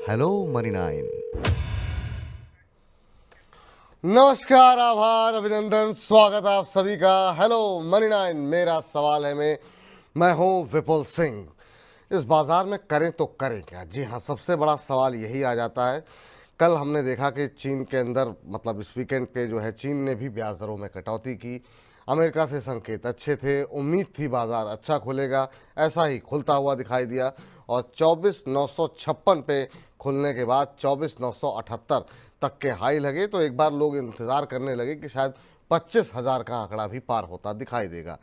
Hello money nine. नमस्कार, आभार, अभिनंदन, स्वागत आप सभी का। Hello money nine. मेरा सवाल है मैं हूं विपुल सिंह। इस बाजार में करें तो करें क्या? जी हाँ, सबसे बड़ा सवाल यही आ जाता है। कल हमने देखा कि चीन के अंदर मतलब इस वीकेंड पे जो है चीन ने भी ब्याज दरों में कटौती की। अमेरिका से संकेत अच्छे थे, उम्मीद थी बाजार अच्छा खुलेगा, ऐसा ही खुलता हुआ दिखाई दिया और 24,956 पे खुलने के बाद 24,978 तक के हाई लगे तो एक बार लोग इंतज़ार करने लगे कि शायद 25,000 का आंकड़ा भी पार होता दिखाई देगा।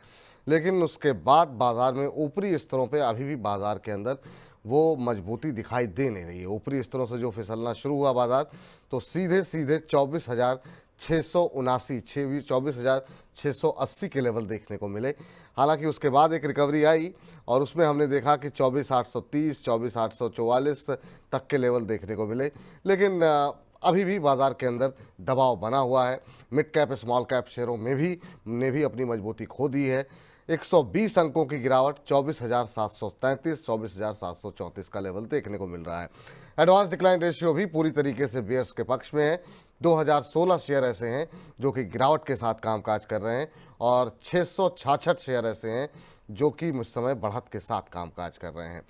लेकिन उसके बाद बाज़ार में ऊपरी स्तरों पे अभी भी बाज़ार के अंदर वो मजबूती दिखाई दे नहीं रही है। ऊपरी स्तरों से जो फिसलना शुरू हुआ बाज़ार तो सीधे सीधे 24,679 24,680 के लेवल देखने को मिले। हालांकि उसके बाद एक रिकवरी आई और उसमें हमने देखा कि 24,830 24,844 तक के लेवल देखने को मिले। लेकिन अभी भी बाज़ार के अंदर दबाव बना हुआ है। मिड कैप स्मॉल कैप शेयरों में भी अपनी मजबूती खो दी है। 120 अंकों की गिरावट 24,733 24,734 का लेवल देखने को मिल रहा है। एडवांस डिक्लाइन रेशियो भी पूरी तरीके से बेयर्स के पक्ष में है। 2016 शेयर ऐसे हैं जो कि गिरावट के साथ कामकाज कर रहे हैं और 666 शेयर ऐसे हैं जो कि इस समय बढ़त के साथ कामकाज कर रहे हैं।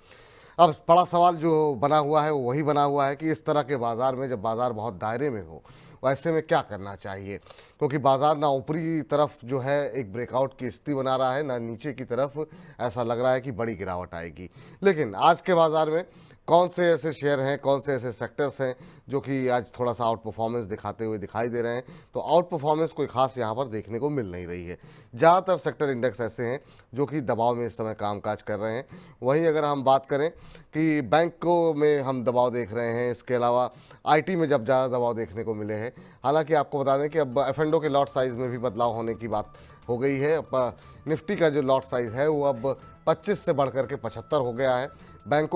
अब बड़ा सवाल जो बना हुआ है वो वही बना हुआ है कि इस तरह के बाज़ार में जब बाज़ार बहुत दायरे में हो वैसे में क्या करना चाहिए, क्योंकि बाज़ार ना ऊपरी तरफ जो है एक ब्रेकआउट की स्थिति बना रहा है ना नीचे की तरफ ऐसा लग रहा है कि बड़ी गिरावट आएगी। लेकिन आज के बाज़ार में कौन से ऐसे शेयर हैं, कौन से ऐसे सेक्टर्स हैं जो कि आज थोड़ा सा आउट परफॉर्मेंस दिखाते हुए दिखाई दे रहे हैं, तो आउट परफॉर्मेंस कोई खास यहाँ पर देखने को मिल नहीं रही है। ज़्यादातर सेक्टर इंडेक्स ऐसे हैं जो कि दबाव में इस समय कामकाज कर रहे हैं। वहीं अगर हम बात करें कि बैंकों में हम दबाव देख रहे हैं, इसके अलावा आईटी में जब ज़्यादा दबाव देखने को मिले हैं। हालांकि आपको बता दें कि अब एफ&ओ के लॉट साइज़ में भी बदलाव होने की बात हो गई है। अब निफ्टी का जो लॉट साइज़ है वो अब 25 से बढ़कर के 75 हो गया है। बैंक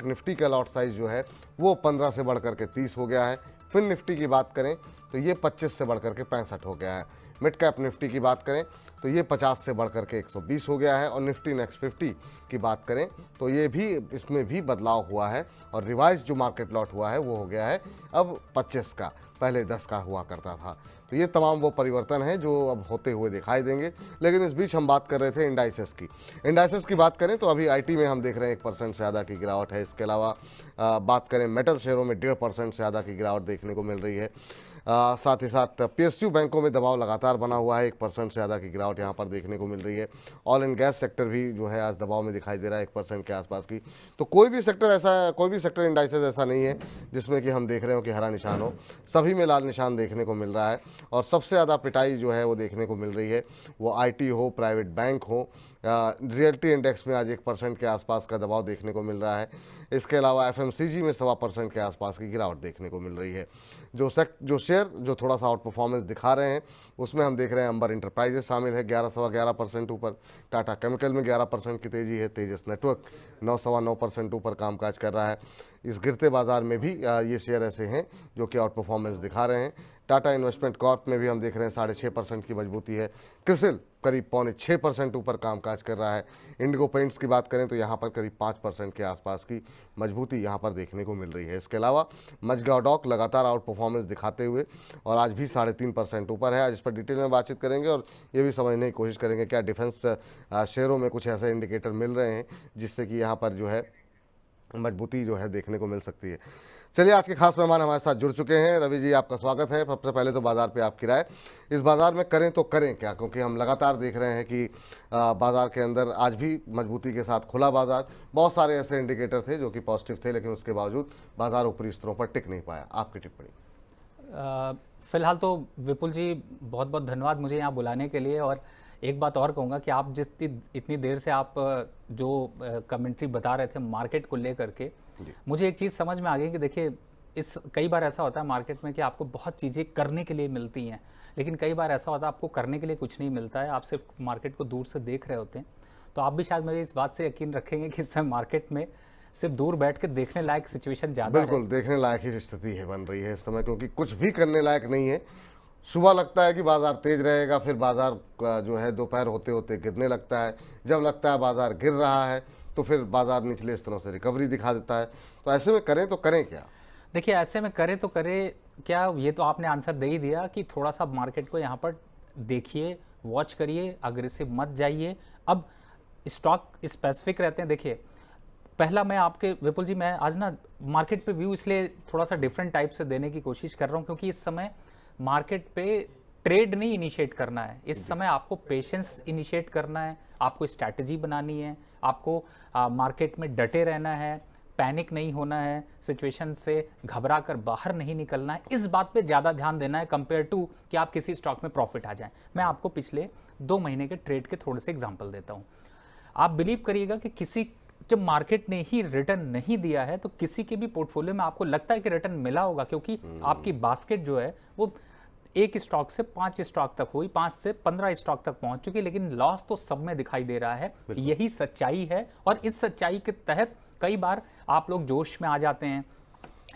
निफ्टी का लॉट साइज़ जो है वो 15 से बढ़कर के 30 हो गया है। फिर निफ्टी की बात करें तो ये 25 से बढ़कर के 65 हो गया है। मिड कैप निफ्टी की बात करें तो ये 50 से बढ़कर के 120 हो गया है और निफ्टी नेक्स्ट 50 की बात करें तो ये भी इसमें भी बदलाव हुआ है और रिवाइज जो मार्केट लॉट हुआ है वो हो गया है अब 25 का, पहले 10 का हुआ करता था। तो ये तमाम वो परिवर्तन हैं जो अब होते हुए दिखाई देंगे। लेकिन इस बीच हम बात कर रहे थे इंडाइसेस की बात करें तो अभी आईटी में हम देख रहे हैं 1% से ज़्यादा की गिरावट है। इसके अलावा बात करें मेटल शेयरों में 1.5% से ज़्यादा की गिरावट देखने को मिल रही है। साथ ही साथ पीएसयू बैंकों में दबाव लगातार बना हुआ है, 1% से ज़्यादा की गिरावट यहाँ पर देखने को मिल रही है। ऑयल एंड गैस सेक्टर भी जो है आज दबाव में दिखाई दे रहा है 1% के आसपास की। तो कोई भी सेक्टर इंडाइसेस ऐसा नहीं है जिसमें कि हम देख रहे हो कि हरा निशान हो, सभी में लाल निशान देखने को मिल रहा है। और सबसे ज़्यादा पिटाई जो है वो देखने को मिल रही है वो आईटी हो, प्राइवेट बैंक हो। रियल्टी इंडेक्स में आज 1% के आसपास का दबाव देखने को मिल रहा है। इसके अलावा एफएमसीजी में 1.25% के आसपास की गिरावट देखने को मिल रही है। जो शेयर जो थोड़ा सा आउट परफॉर्मेंस दिखा रहे हैं उसमें हम देख रहे हैं अंबर इंटरप्राइजेस शामिल है 11.25% ऊपर, टाटा केमिकल में 11% की तेज़ी है, तेजस नेटवर्क 9.9% ऊपर कामकाज कर रहा है। इस गिरते बाजार में भी ये शेयर ऐसे हैं जो कि आउट परफॉर्मेंस दिखा रहे हैं। टाटा इन्वेस्टमेंट कॉर्प में भी हम देख रहे हैं 6.5% की मजबूती है। क्रिसिल करीब 6.25% ऊपर कामकाज कर रहा है। इंडिगो पेंट्स की बात करें तो यहाँ पर करीब 5% के आसपास की मजबूती यहाँ पर देखने को मिल रही है। इसके अलावा मजगांव डॉक लगातार आउट परफॉर्मेंस दिखाते हुए और आज भी 3.5% ऊपर है। आज इस पर डिटेल में बातचीत करेंगे और ये भी समझने की कोशिश करेंगे क्या डिफेंस शेयरों में कुछ ऐसे इंडिकेटर मिल रहे हैं जिससे कि यहाँ पर जो है मजबूती जो है देखने को मिल सकती है। चलिए, आज के खास मेहमान हमारे साथ जुड़ चुके हैं। रवि जी, आपका स्वागत है। सबसे पहले तो बाजार पे आपकी राय, इस बाजार में करें तो करें क्या, क्योंकि हम लगातार देख रहे हैं कि बाजार के अंदर आज भी मजबूती के साथ खुला बाजार। बहुत सारे ऐसे इंडिकेटर थे जो कि पॉजिटिव थे लेकिन उसके बावजूद बाजार ऊपरी स्तरों पर टिक नहीं पाया। आपकी टिप्पणी? फिलहाल तो विपुल जी बहुत बहुत धन्यवाद मुझे यहाँ बुलाने के लिए। और एक बात और कहूँगा कि आप इतनी देर से आप जो कमेंट्री बता रहे थे मार्केट को लेकर के, मुझे एक चीज़ समझ में आ गई कि देखिए कई बार ऐसा होता है मार्केट में कि आपको बहुत चीज़ें करने के लिए मिलती हैं, लेकिन कई बार ऐसा होता है आपको करने के लिए कुछ नहीं मिलता है, आप सिर्फ मार्केट को दूर से देख रहे होते हैं। तो आप भी शायद मेरे इस बात से यकीन रखेंगे कि इस समय मार्केट में सिर्फ दूर बैठ के देखने लायक सिचुएशन ज़्यादा है। बिल्कुल देखने लायक ही स्थिति है बन रही है इस समय, क्योंकि कुछ भी करने लायक नहीं है। सुबह लगता है कि बाजार तेज रहेगा, फिर बाजार जो है दोपहर होते होते गिरने लगता है। जब लगता है बाजार गिर रहा है तो फिर बाजार निचले स्तरों से रिकवरी दिखा देता है। तो ऐसे में करें तो करें क्या? देखिए, ऐसे में करें तो करें क्या, ये तो आपने आंसर दे ही दिया कि थोड़ा सा मार्केट को यहाँ पर देखिए, वॉच करिए, अग्रेसिव मत जाइए। अब स्टॉक स्पेसिफिक रहते हैं। देखिए, पहला मैं आपके विपुल जी, मैं आज ना मार्केट पे व्यू इसलिए थोड़ा सा डिफरेंट टाइप से देने की कोशिश कर रहा हूँ, क्योंकि इस समय मार्केट पे ट्रेड नहीं इनिशिएट करना है। इस समय आपको पेशेंस इनिशिएट करना है, आपको स्ट्रैटेजी बनानी है, आपको मार्केट में डटे रहना है, पैनिक नहीं होना है, सिचुएशन से घबरा कर बाहर नहीं निकलना है। इस बात पे ज़्यादा ध्यान देना है कंपेयर टू कि आप किसी स्टॉक में प्रॉफिट आ जाएं। मैं आपको पिछले 2 महीने के ट्रेड के थोड़े से एग्जांपल देता हूं। आप बिलीव करिएगा कि किसी, जब मार्केट ने ही रिटर्न नहीं दिया है तो किसी के भी पोर्टफोलियो में आपको लगता है कि रिटर्न मिला होगा, क्योंकि आपकी बास्केट जो है वो एक स्टॉक से 5 स्टॉक तक हुई, 5 से 15 स्टॉक तक पहुंच चुकी, लेकिन लॉस तो सब में दिखाई दे रहा है। यही सच्चाई है, और इस सच्चाई के तहत कई बार आप लोग जोश में आ जाते हैं,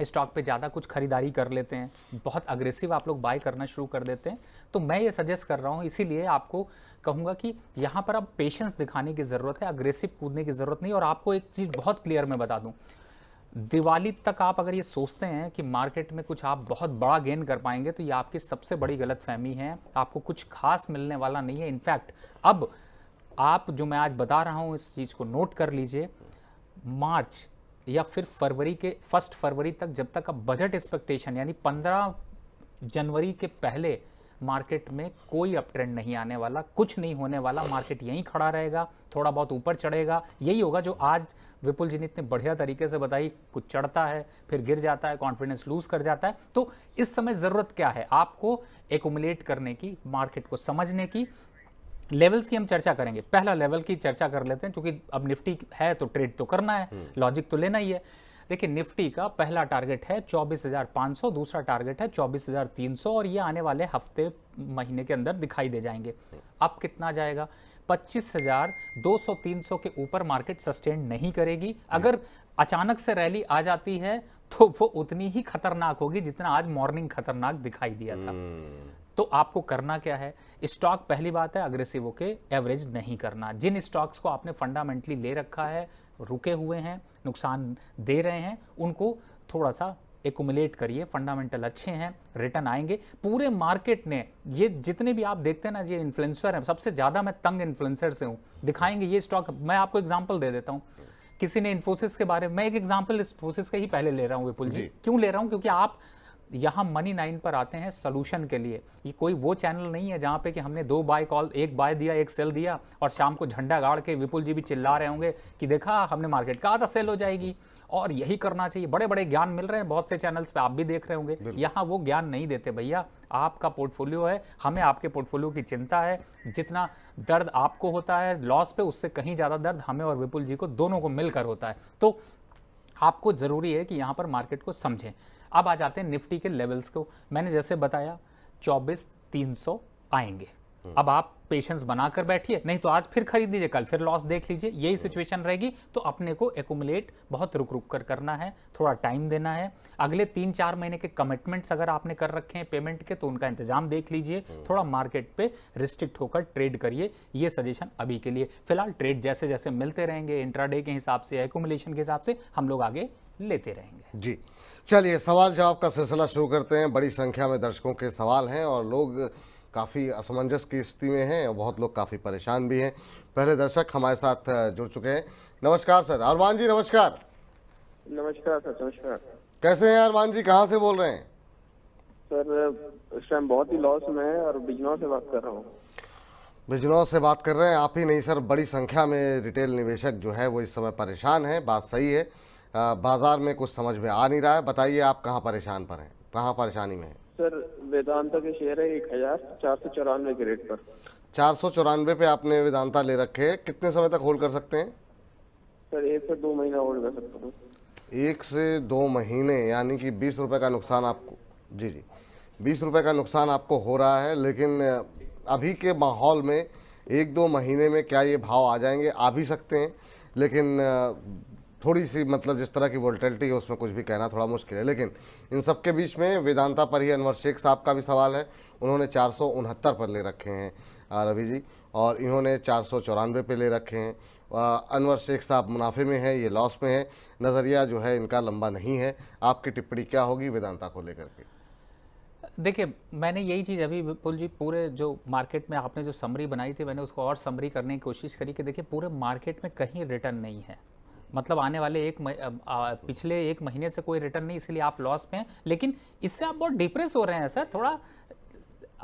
स्टॉक पे ज़्यादा कुछ खरीदारी कर लेते हैं, बहुत अग्रेसिव आप लोग बाय करना शुरू कर देते हैं। तो मैं ये सजेस्ट कर रहा हूँ, इसीलिए आपको कहूँगा कि यहाँ पर अब पेशेंस दिखाने की ज़रूरत है, अग्रेसिव कूदने की ज़रूरत नहीं। और आपको एक चीज़ बहुत क्लियर मैं बता दूँ, दिवाली तक आप अगर ये सोचते हैं कि मार्केट में कुछ आप बहुत बड़ा गेन कर पाएंगे, तो ये आपकी सबसे बड़ी गलतफहमी है। आपको कुछ खास मिलने वाला नहीं है। इनफैक्ट अब आप जो मैं आज बता रहा हूँ, इस चीज़ को नोट कर लीजिए, मार्च या फिर फरवरी के 1 फरवरी तक, जब तक अब बजट एक्सपेक्टेशन यानी 15 जनवरी के पहले मार्केट में कोई अप ट्रेंड नहीं आने वाला, कुछ नहीं होने वाला। मार्केट यहीं खड़ा रहेगा, थोड़ा बहुत ऊपर चढ़ेगा। यही होगा जो आज विपुल जी ने इतने बढ़िया तरीके से बताई, कुछ चढ़ता है फिर गिर जाता है, कॉन्फिडेंस लूज कर जाता है। तो इस समय ज़रूरत क्या है? आपको एक्युमुलेट करने की, मार्केट को समझने की। लेवल्स की हम चर्चा करेंगे। पहला लेवल की चर्चा कर लेते हैं, क्योंकि अब निफ्टी है तो ट्रेड तो करना है, लॉजिक तो लेना ही है। देखिए, निफ्टी का पहला टारगेट है 24,500, दूसरा टारगेट है 24,300, और ये आने वाले हफ्ते महीने के अंदर दिखाई दे जाएंगे। अब कितना जाएगा? 25,200 300 के ऊपर मार्केट सस्टेन नहीं करेगी। अगर अचानक से रैली आ जाती है तो वो उतनी ही खतरनाक होगी जितना आज मॉर्निंग खतरनाक दिखाई दिया था। तो आपको करना क्या है? स्टॉक, पहली बात है, अग्रेसिव होके एवरेज नहीं करना। जिन स्टॉक्स को आपने फंडामेंटली ले रखा है, रुके हुए हैं, नुकसान दे रहे हैं, उनको थोड़ा सा एक्युमुलेट करिए। फंडामेंटल अच्छे हैं, रिटर्न आएंगे। पूरे मार्केट ने, ये जितने भी आप देखते हैं ना, ये इन्फ्लुएंसर हैं, सबसे ज़्यादा मैं तंग इन्फ्लुएंसर से हूँ, दिखाएंगे ये स्टॉक। मैं आपको एग्जाम्पल दे देता हूँ। किसी ने इन्फोसिस के बारे में, मैं एक एग्जाम्पल इन्फोसिस का ही पहले ले रहा हूँ विपुल जी। क्यों ले रहा हूँ? क्योंकि आप यहाँ मनी 9 पर आते हैं सोल्यूशन के लिए। ये कोई वो चैनल नहीं है जहाँ पे कि हमने 2 बाय कॉल, 1 बाय दिया, 1 सेल दिया, और शाम को झंडा गाड़ के विपुल जी भी चिल्ला रहे होंगे कि देखा हमने मार्केट कहा था सेल हो जाएगी, और यही करना चाहिए। बड़े बड़े ज्ञान मिल रहे हैं बहुत से चैनल्स पे, आप भी देख रहे होंगे। यहाँ वो ज्ञान नहीं देते भैया। आपका पोर्टफोलियो है, हमें आपके पोर्टफोलियो की चिंता है। जितना दर्द आपको होता है लॉस पे, उससे कहीं ज़्यादा दर्द हमें और विपुल जी को, दोनों को मिलकर होता है। तो आपको ज़रूरी है कि यहाँ पर मार्केट को समझें। अब आ जाते हैं निफ्टी के लेवल्स को। मैंने जैसे बताया 24,300 आएंगे। अब आप पेशेंस बनाकर बैठिए, नहीं तो आज फिर खरीद लीजिए, कल फिर लॉस देख लीजिए। यही सिचुएशन रहेगी। तो अपने को एक्युमुलेट बहुत रुक रुक कर करना है, थोड़ा टाइम देना है। अगले 3-4 महीने के कमिटमेंट्स अगर आपने कर रखे हैं पेमेंट के, तो उनका इंतजाम देख लीजिए। थोड़ा मार्केट पे रिस्ट्रिक्ट होकर ट्रेड करिए। ये सजेशन अभी के लिए। फिलहाल ट्रेड जैसे जैसे मिलते रहेंगे, इंट्राडे के हिसाब से, एक्युमुलेशन के हिसाब से, हम लोग आगे लेते रहेंगे। जी, चलिए सवाल जवाब का सिलसिला शुरू करते हैं। बड़ी संख्या में दर्शकों के सवाल हैं और लोग काफ़ी असमंजस की स्थिति में हैं और बहुत लोग काफ़ी परेशान भी हैं। पहले दर्शक हमारे साथ जुड़ चुके हैं। नमस्कार सर। अरमान जी नमस्कार। नमस्कार सर। नमस्कार। कैसे हैं अरमान जी, कहाँ से बोल रहे हैं? सर इस टाइम बहुत ही लॉस में है और बिजनौर से बात कर रहा हूँ। बिजनौर से बात कर रहे हैं? आप ही नहीं सर, बड़ी संख्या में रिटेल निवेशक जो है वो इस समय परेशान है। बात सही है, बाजार में कुछ समझ में आ नहीं रहा है। बताइए आप कहाँ परेशान पर हैं, कहाँ परेशानी में है? सर वेदांता के शेयर है 1494 के रेट पर। 494 पे आपने वेदांता ले रखे हैं। कितने समय तक होल्ड कर सकते हैं? सर 1 से 2 महीना होल्ड कर सकता हूँ। 1 से 2 महीने, यानी कि 20 रुपये का नुकसान आपको, जी 20 रुपये का नुकसान आपको हो रहा है। लेकिन अभी के माहौल में 1-2 महीने में क्या ये भाव आ जाएंगे? आ भी सकते हैं, लेकिन थोड़ी सी मतलब जिस तरह की वोल्टिलिटी है उसमें कुछ भी कहना थोड़ा मुश्किल है। लेकिन इन सब के बीच में वेदांता पर ही अनवर शेख साहब का भी सवाल है। उन्होंने 469 पर ले रखे हैं रवि जी, और इन्होंने 494 पे ले रखे हैं। अनवर शेख साहब मुनाफे में है, ये लॉस में है, नज़रिया जो है इनका लंबा नहीं है। आपकी टिप्पणी क्या होगी वेदांता को लेकर के? देखिए, मैंने यही चीज़ अभी विपुल जी पूरे जो मार्केट में आपने जो समरी बनाई थी, मैंने उसको और समरी करने की कोशिश करी कि देखिए पूरे मार्केट में कहीं रिटर्न नहीं है। मतलब आने वाले पिछले एक महीने से कोई रिटर्न नहीं, इसलिए आप लॉस में हैं। लेकिन इससे आप बहुत डिप्रेस हो रहे हैं सर। थोड़ा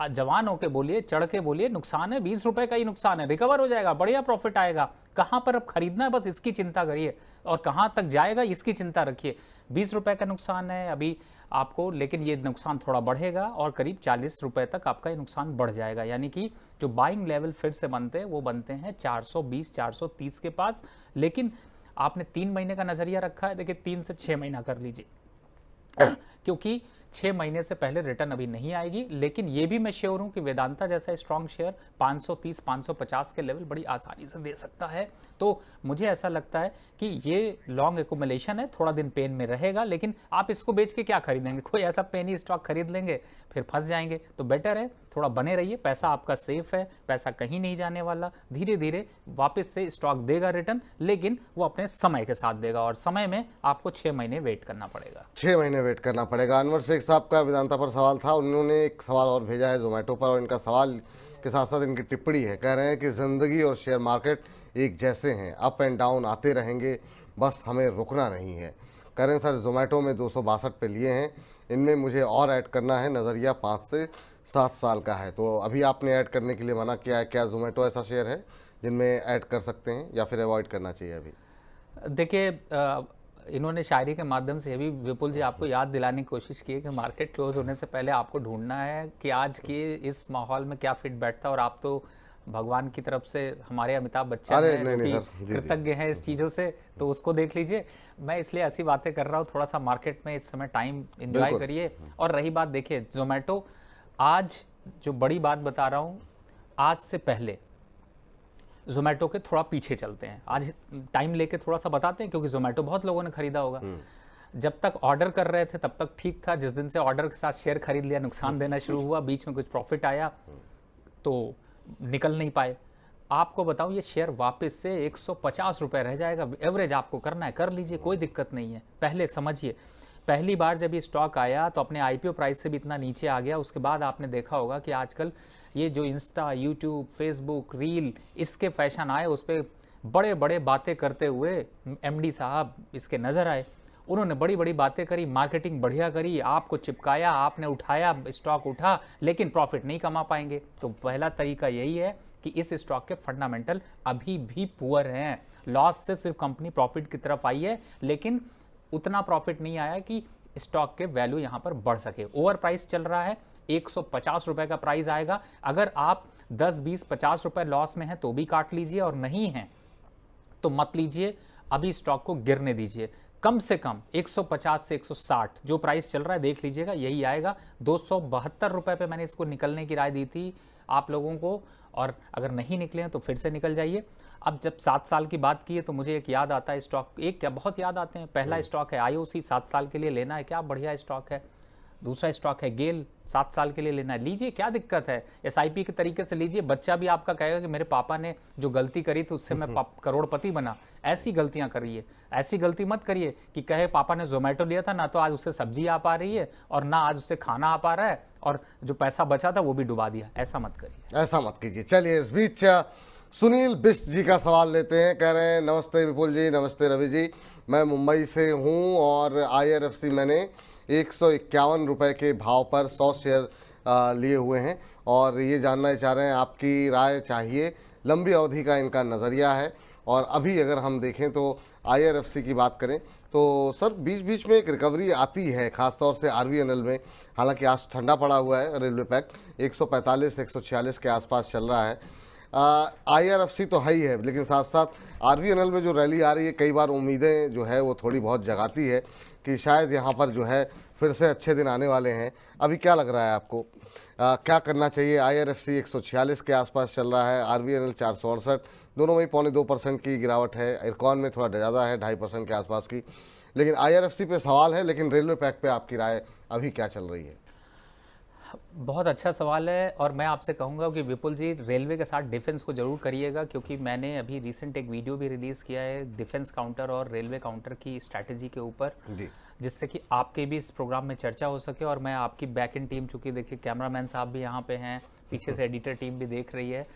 जवान होके बोलिए, चढ़ के बोलिए, नुकसान है 20 रुपए का ही नुकसान है, रिकवर हो जाएगा, बढ़िया प्रॉफिट आएगा। कहाँ पर अब खरीदना है बस इसकी चिंता करिए, और कहाँ तक जाएगा इसकी चिंता रखिए। 20 रुपए का नुकसान है अभी आपको, लेकिन ये नुकसान थोड़ा बढ़ेगा और करीब 40 रुपए तक आपका ये नुकसान बढ़ जाएगा। यानी कि जो बाइंग लेवल फिर से बनते हैं वो बनते हैं 420 430 के पास। लेकिन आपने 3 महीने का नजरिया रखा है, देखिए 3 से 6 महीना कर लीजिए क्योंकि 6 महीने से पहले रिटर्न अभी नहीं आएगी। लेकिन ये भी मैं श्योर हूं कि वेदांता जैसा स्ट्रॉन्ग शेयर 530 550 के लेवल बड़ी आसानी से दे सकता है। तो मुझे ऐसा लगता है कि ये लॉन्ग एकुमुलेशन है, थोड़ा दिन पेन में रहेगा, लेकिन आप इसको बेच के क्या खरीदेंगे? कोई ऐसा पेनी स्टॉक खरीद लेंगे फिर फंस जाएंगे। तो बेटर है थोड़ा बने रहिए, पैसा आपका सेफ है, पैसा कहीं नहीं जाने वाला। धीरे धीरे वापस से स्टॉक देगा रिटर्न, लेकिन वो अपने समय के साथ देगा, और समय में आपको 6 महीने वेट करना पड़ेगा। 6 महीने वेट करना पड़ेगा। अनवर शेख साहब का वेदांता पर सवाल था, उन्होंने एक सवाल और भेजा है जोमेटो पर, और इनका सवाल के साथ साथ इनकी टिप्पणी है। कह रहे हैं कि ज़िंदगी और शेयर मार्केट एक जैसे हैं, अप एंड डाउन आते रहेंगे, बस हमें रुकना नहीं है। कह रहे हैं सर जोमेटो में 262 पे लिए हैं, इनमें मुझे और ऐड करना है, नज़रिया 5 से 7 साल का है। तो अभी आपने ऐड करने के लिए मना किया है, क्या जोमेटो ऐसा शेयर है जिनमें ऐड कर सकते हैं या फिर अवॉइड करना चाहिए अभी? देखिए, इन्होंने शायरी के माध्यम से भी विपुल जी आपको याद दिलाने की कोशिश की है कि मार्केट क्लोज होने से पहले आपको ढूंढना है कि आज के इस माहौल में क्या फिट बैठता है। और आप तो भगवान की तरफ से हमारे अमिताभ बच्चन हैं, कृतज्ञ हैं इस चीज़ों से, तो उसको देख लीजिए। मैं इसलिए ऐसी बातें कर रहा हूँ, थोड़ा सा मार्केट में इस समय टाइम एंजॉय करिए। और रही बात, देखिए जोमेटो, आज जो बड़ी बात बता रहा हूँ, आज से पहले जोमेटो के थोड़ा पीछे चलते हैं, आज टाइम लेके थोड़ा सा बताते हैं, क्योंकि जोमेटो बहुत लोगों ने खरीदा होगा। जब तक ऑर्डर कर रहे थे तब तक ठीक था, जिस दिन से ऑर्डर के साथ शेयर खरीद लिया नुकसान देना शुरू हुआ, बीच में कुछ प्रॉफिट आया तो निकल नहीं पाए। आपको बताऊं ये शेयर वापस से 150 रुपए रह जाएगा। एवरेज आपको करना है, कर लीजिए, कोई दिक्कत नहीं है। पहले समझिए, पहली बार जब ये स्टॉक आया तो अपने आईपीओ प्राइस से भी इतना नीचे आ गया। उसके बाद आपने देखा होगा कि आजकल ये जो इंस्टा, यूट्यूब, फेसबुक, रील, इसके फैशन आए, उस पर बड़े बड़े बातें करते हुए एमडी साहब इसके नज़र आए। उन्होंने बड़ी बड़ी बातें करी, मार्केटिंग बढ़िया करी, आपको चिपकाया, आपने उठाया, स्टॉक उठा, लेकिन प्रॉफिट नहीं कमा पाएंगे। तो पहला तरीका यही है कि इस स्टॉक के फंडामेंटल अभी भी पुअर हैं। लॉस से सिर्फ कंपनी प्रॉफिट की तरफ आई है, लेकिन उतना प्रॉफिट नहीं आया कि स्टॉक के वैल्यू यहाँ पर बढ़ सके। ओवर प्राइस चल रहा है, 150 रुपए का प्राइस आएगा। अगर आप 10, 20, 50 रुपए लॉस में हैं तो भी काट लीजिए, और नहीं हैं तो मत लीजिए। अभी स्टॉक को गिरने दीजिए, कम से कम 150 से 160 जो प्राइस चल रहा है देख लीजिएगा, यही आएगा। 272 रुपए पे मैंने इसको निकलने की राय दी थी आप लोगों को, और अगर नहीं निकले हैं तो फिर से निकल जाइए। अब जब 7 साल की बात की है तो मुझे एक याद आता है स्टॉक, एक क्या बहुत याद आते हैं। पहला स्टॉक है आईओसी, 7 साल के लिए लेना है, क्या बढ़िया स्टॉक है। दूसरा स्टॉक है गेल, 7 साल के लिए लेना है, लीजिए, क्या दिक्कत है। एसआईपी के तरीके से लीजिए। बच्चा भी आपका कहेगा कि मेरे पापा ने जो गलती करी थी उससे मैं करोड़पति बना। ऐसी गलतियां करिए, ऐसी गलती मत करिए कि कहे पापा ने जोमेटो लिया था ना, तो आज उससे सब्जी आ पा रही है और ना आज उससे खाना आ पा रहा है, और जो पैसा बचा था वो भी डुबा दिया। ऐसा मत करिए, ऐसा मत कीजिए। चलिए इस बीच सुनील बिष्ट जी का सवाल लेते हैं। कह रहे हैं नमस्ते विपुल जी, नमस्ते रवि जी, मैं मुंबई से हूं और IRFC मैंने 151 रुपए के भाव पर 100 शेयर लिए हुए हैं, और ये जानना चाह रहे हैं आपकी राय चाहिए। लंबी अवधि का इनका नज़रिया है, और अभी अगर हम देखें तो IRFC की बात करें तो सर बीच बीच में एक रिकवरी आती है, ख़ासतौर से RVNL में। हालांकि आज ठंडा पड़ा हुआ है, रेलवे पैक 145 146 के आसपास चल रहा है। IRFC तो है ही है, लेकिन साथ साथ RVNL में जो रैली आ रही है, कई बार उम्मीदें जो है वो थोड़ी बहुत जगाती है कि शायद यहाँ पर जो है फिर से अच्छे दिन आने वाले हैं। अभी क्या लग रहा है आपको, क्या करना चाहिए? IRFC 146 के आसपास चल रहा है, RVNL 468, दोनों में 0.25% की गिरावट है। इरकॉन में थोड़ा ज़्यादा है, 2.5% के आसपास की। लेकिन IRFC पे सवाल है, लेकिन रेलवे पैक पे आपकी राय अभी क्या चल रही है? बहुत अच्छा सवाल है और मैं आपसे कहूंगा कि विपुल जी रेलवे के साथ डिफेंस को जरूर करिएगा, क्योंकि मैंने अभी रिसेंट एक वीडियो भी रिलीज़ किया है डिफेंस काउंटर और रेलवे काउंटर की स्ट्रैटेजी के ऊपर, जिससे कि आपके भी इस प्रोग्राम में चर्चा हो सके। और मैं आपकी बैक एंड टीम, चूँकि देखिए कैमरामैन साहब भी यहाँ पे हैं, पीछे से एडिटर टीम भी देख रही है,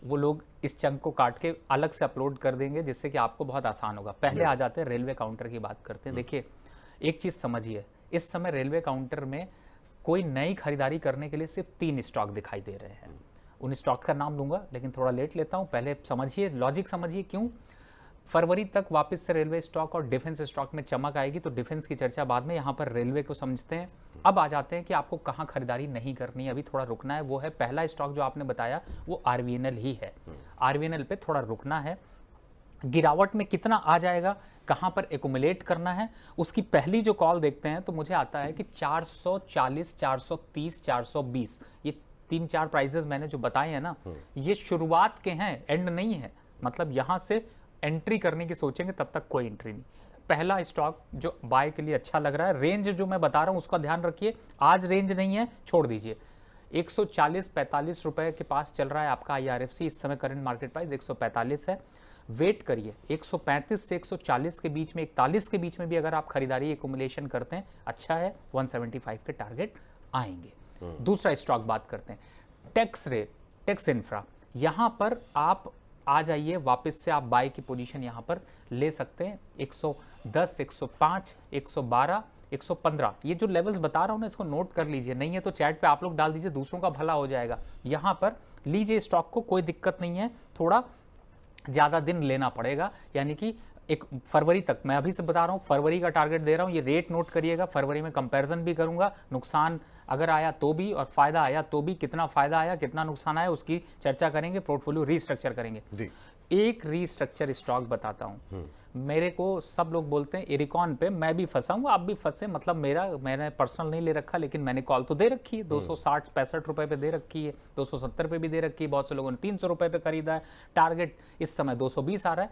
वो लोग इस चंक को काट के अलग से अपलोड कर देंगे, जिससे कि आपको बहुत आसान होगा। पहले आ जाते हैं रेलवे काउंटर की बात करते हैं। देखिए एक चीज़ समझिए, इस समय रेलवे काउंटर में कोई नई खरीदारी करने के लिए सिर्फ 3 स्टॉक दिखाई दे रहे हैं। उन स्टॉक का नाम लूंगा लेकिन थोड़ा लेट लेता हूं, पहले समझिए, लॉजिक समझिए। क्यों फरवरी तक वापस से रेलवे स्टॉक और डिफेंस स्टॉक में चमक आएगी, तो डिफेंस की चर्चा बाद में, यहाँ पर रेलवे को समझते हैं। अब आ जाते हैं कि आपको कहाँ खरीदारी नहीं करनी है, अभी थोड़ा रुकना है। वो है पहला स्टॉक जो आपने बताया, वो आरवीएनएल ही है। आरवीएनएल पे थोड़ा रुकना है, गिरावट में कितना आ जाएगा, कहां पर एकुमुलेट करना है, उसकी पहली जो कॉल देखते हैं तो मुझे आता है कि 440, 430, 420, ये 3-4 प्राइजेस मैंने जो बताए हैं ना, ये शुरुआत के हैं, एंड नहीं है। मतलब यहां से एंट्री करने की सोचेंगे तब तक कोई एंट्री नहीं। पहला स्टॉक जो बाय के लिए अच्छा लग रहा है, रेंज जो मैं बता रहा हूं उसका ध्यान रखिए, आज रेंज नहीं है, छोड़ दीजिए। 140-45 रुपए के पास चल रहा है आपका IRFC, इस समय करंट मार्केट प्राइस 145 है। वेट करिए 135 से 140 के बीच में, 41 के बीच में भी अगर आप खरीदारी एकुमुलेशन करते हैं, अच्छा है, 175 के टारगेट आएंगे। दूसरा स्टॉक बात करते हैं, टेक्स इंफ्रा। यहां पर आप आ जाइए, वापस से आप बाय की पोजीशन यहां पर ले सकते हैं। 110, 105, 112, 115, ये जो लेवल्स बता रहा हूं ना, इसको नोट कर लीजिए, नहीं है तो चैट पे आप लोग डाल दीजिए, दूसरों का भला हो जाएगा। यहां पर लीजिए स्टॉक को, कोई दिक्कत नहीं है, थोड़ा ज़्यादा दिन लेना पड़ेगा, यानी कि एक फरवरी तक। मैं अभी से बता रहा हूँ, फरवरी का टारगेट दे रहा हूँ, ये रेट नोट करिएगा। फरवरी में कंपैरिजन भी करूंगा, नुकसान अगर आया तो भी और फायदा आया तो भी, कितना फायदा आया कितना नुकसान आया उसकी चर्चा करेंगे, पोर्टफोलियो रीस्ट्रक्चर करेंगे। एक रीस्ट्रक्चर स्टॉक बताता हूँ, मेरे को सब लोग बोलते हैं इरिकॉन पे, मैं भी फंसा हूँ, आप भी फंसे, मतलब मैंने पर्सनल नहीं ले रखा, लेकिन मैंने कॉल तो दे रखी है, 260-65 रुपए पे दे रखी है, 270 पे भी दे रखी है, बहुत से लोगों ने 300 रुपए पे खरीदा है। टारगेट इस समय 220 आ रहा है,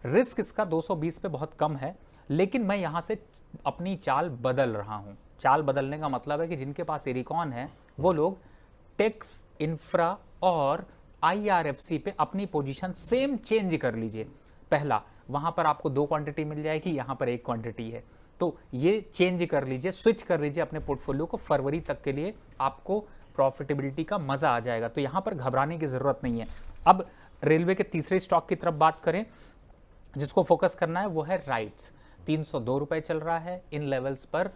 रिस्क इसका 220 पे बहुत कम है, लेकिन मैं यहाँ से अपनी चाल बदल रहा हूँ। चाल बदलने का मतलब है कि जिनके पास इरिकॉन है वो लोग टेक्स इंफ्रा और IRFC पे अपनी पोजीशन सेम चेंज कर लीजिए। पहला, वहां पर आपको 2 क्वांटिटी मिल जाएगी, यहां पर 1 क्वांटिटी है, तो ये चेंज कर लीजिए, स्विच कर लीजिए अपने पोर्टफोलियो को। फरवरी तक के लिए आपको प्रॉफिटेबिलिटी का मजा आ जाएगा, तो यहां पर घबराने की जरूरत नहीं है। अब रेलवे के तीसरे स्टॉक की तरफ बात करें, जिसको फोकस करना है वो है राइट्स। 302 रुपए चल रहा है, इन लेवल्स पर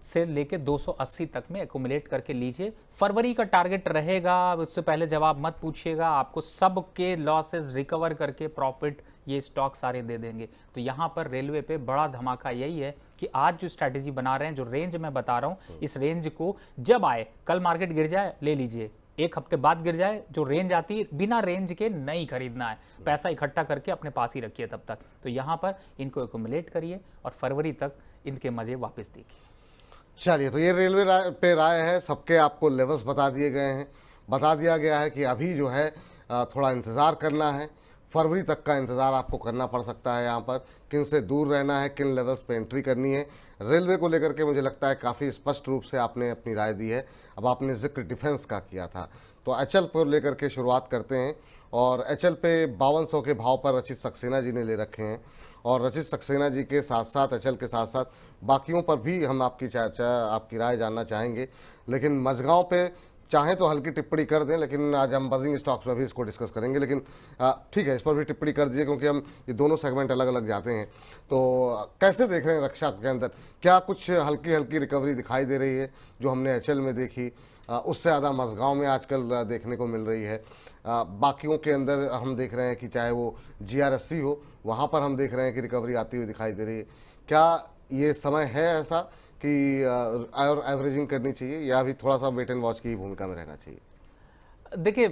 से लेके 280 तक में एकुमुलेट करके लीजिए। फरवरी का टारगेट रहेगा, उससे पहले जवाब मत पूछिएगा, आपको सबके लॉसेस रिकवर करके प्रॉफिट ये स्टॉक सारे दे देंगे। तो यहाँ पर रेलवे पे बड़ा धमाका यही है कि आज जो स्ट्रैटेजी बना रहे हैं, जो रेंज मैं बता रहा हूँ, इस रेंज को जब आए, कल मार्केट गिर जाए ले लीजिए, एक हफ्ते बाद गिर जाए, जो रेंज आती है बिना रेंज के नहीं खरीदना है, पैसा इकट्ठा करके अपने पास ही रखिए तब तक। तो यहाँ पर इनको एकुमुलेट करिए और फरवरी तक इनके मजे वापस देखिए। चलिए, तो ये रेलवे पे राय है, सबके आपको लेवल्स बता दिए गए हैं, बता दिया गया है कि अभी जो है थोड़ा इंतज़ार करना है, फरवरी तक का इंतज़ार आपको करना पड़ सकता है। यहाँ पर किन से दूर रहना है, किन लेवल्स पे एंट्री करनी है। रेलवे को लेकर के मुझे लगता है काफ़ी स्पष्ट रूप से आपने अपनी राय दी है। अब आपने जिक्र डिफेंस का किया था, तो HL को लेकर के शुरुआत करते हैं। और HL पे 5200 के भाव पर रचित सक्सेना जी ने ले रखे हैं, और रचित सक्सेना जी के साथ साथ HL के साथ साथ बाकियों पर भी हम आपकी चर्चा, आपकी राय जानना चाहेंगे। लेकिन मझगांव पे चाहें तो हल्की टिप्पणी कर दें, लेकिन आज हम बजिंग स्टॉक्स में भी इसको डिस्कस करेंगे, लेकिन ठीक है, इस पर भी टिप्पणी कर दीजिए, क्योंकि हम ये दोनों सेगमेंट अलग अलग जाते हैं। तो कैसे देख रहे हैं रक्षा के अंदर, क्या कुछ हल्की हल्की रिकवरी दिखाई दे रही है जो हमने HL में देखी, उससे ज़्यादा मझगांव में आजकल देखने को मिल रही है? बाकियों के अंदर हम देख रहे हैं कि चाहे वो GRSC हो, वहाँ पर हम देख रहे हैं कि रिकवरी आती हुई दिखाई दे रही है। क्या ये समय है ऐसा कि और एवरेजिंग करनी चाहिए, या अभी थोड़ा सा वेट एंड वॉच की भूमिका में रहना चाहिए? देखिए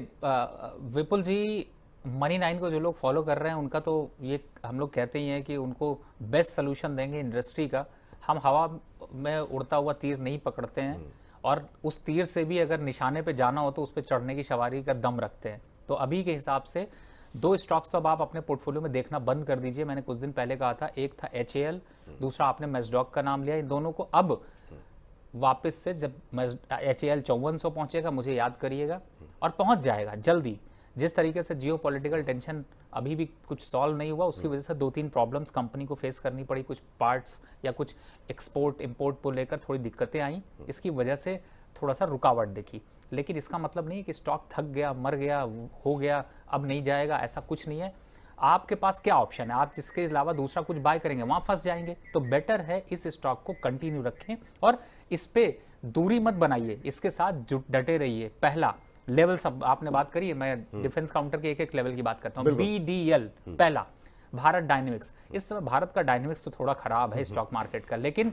विपुल जी, मनी 9 को जो लोग फॉलो कर रहे हैं उनका तो ये हम लोग कहते ही हैं कि उनको बेस्ट सोल्यूशन देंगे इंडस्ट्री का। हम हवा में उड़ता हुआ तीर नहीं पकड़ते हैं, और उस तीर से भी अगर निशाने पे जाना हो तो उस पर चढ़ने की सवारी का दम रखते हैं। तो अभी के हिसाब से 2 स्टॉक्स तो अब आप अपने पोर्टफोलियो में देखना बंद कर दीजिए। मैंने कुछ दिन पहले कहा था, एक था HAL, दूसरा आपने मैसडॉक का नाम लिया। इन दोनों को अब वापस से जब HAL 5400 पहुंचेगा, मुझे याद करिएगा, और पहुंच जाएगा जल्दी। जिस तरीके से जियो पॉलिटिकल टेंशन अभी भी कुछ सॉल्व नहीं हुआ, उसकी वजह से 2-3 प्रॉब्लम्स कंपनी को फेस करनी पड़ी, कुछ पार्ट्स या कुछ एक्सपोर्ट इंपोर्ट को लेकर थोड़ी दिक्कतें आई, इसकी वजह से थोड़ा सा रुकावट दिखी। लेकिन इसका मतलब नहीं है कि स्टॉक थक गया, मर गया, हो गया, अब नहीं जाएगा, ऐसा कुछ नहीं है। आपके पास क्या ऑप्शन है, आप जिसके अलावा दूसरा कुछ बाय करेंगे वहाँ फंस जाएंगे। तो बेटर है इस स्टॉक को कंटिन्यू रखें और इस पे दूरी मत बनाइए, इसके साथ डटे रहिए। पहला लेवल, सब आपने बात करी है, मैं डिफेंस काउंटर के एक लेवल की बात करता हूँ। BDL पहला, भारत डायनेमिक्स। इस समय भारत का डायनेमिक्स तो थोड़ा खराब है स्टॉक मार्केट का, लेकिन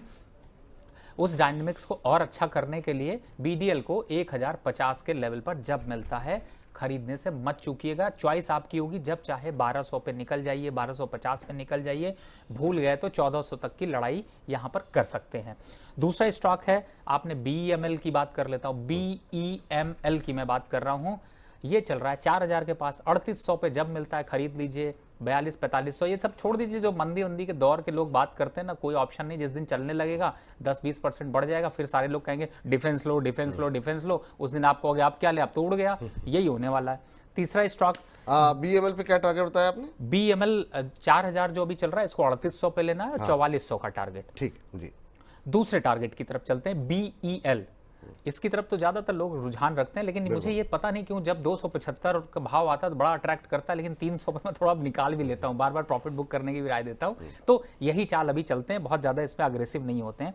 उस डायनेमिक्स को और अच्छा करने के लिए BDL को 1050 के लेवल पर जब मिलता है खरीदने से मत चूकिएगा। चॉइस आपकी होगी, जब चाहे 1200 पे निकल जाइए, 1250 पे निकल जाइए, भूल गए तो 1400 तक की लड़ाई यहां पर कर सकते हैं। दूसरा स्टॉक है, आपने BEML की बात कर लेता हूं, BEML की मैं बात कर रहा हूं। ये चल रहा है 4000 के पास, 3800 पे जब मिलता है खरीद लीजिए, 4200-4500 ये सब छोड़ दीजिए। जो मंदी उंदी के दौर के लोग बात करते हैं ना, कोई ऑप्शन नहीं। जिस दिन चलने लगेगा 10-20% बढ़ जाएगा, फिर सारे लोग कहेंगे डिफेंस लो, डिफेंस लो, डिफेंस लो। उस दिन आप कहोगे आप क्या ले, आप तो उड़ गया। यही होने वाला है। तीसरा स्टॉक BML पे क्या टारगेट बताया आपने? BML 4000 जो अभी चल रहा है, इसको 3800 पे लेना है, 4400 का टारगेट। ठीक जी। दूसरे टारगेट की तरफ चलते हैं, BEL। इसकी तरफ तो ज्यादातर लोग रुझान रखते हैं, लेकिन मुझे ये पता नहीं क्यों जब 275 का भाव आता है तो बड़ा अट्रैक्ट करता है, लेकिन 300 पे मैं थोड़ा निकाल भी लेता हूँ, बार बार प्रॉफिट बुक करने की भी राय देता हूँ। तो यही चाल अभी चलते हैं, बहुत ज्यादा इसमें अग्रेसिव नहीं होते हैं।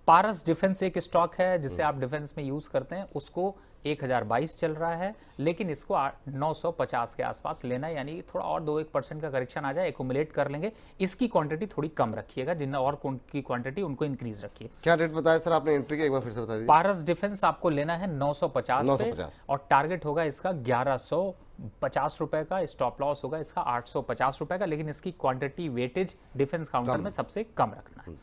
पारस डिफेंस एक स्टॉक है जिसे आप डिफेंस में यूज करते हैं, उसको 1022 चल रहा है, लेकिन इसको 950 के आसपास लेना है, यानी थोड़ा और 2-1% का करेक्शन आ जाए, एक्यूमुलेट कर लेंगे। इसकी क्वांटिटी थोड़ी कम रखिएगा, जिन और की क्वांटिटी उनको इंक्रीज रखिए। क्या रेट बताया सर आपने एंट्री के, एक बार फिर से बता दीजिए। पारस डिफेंस आपको लेना है 950 पे, और टारगेट होगा इसका 1150 रुपए का, स्टॉप लॉस होगा इसका 850 रुपए का, लेकिन इसकी क्वांटिटी वेटेज डिफेंस काउंटर में सबसे कम रखना है।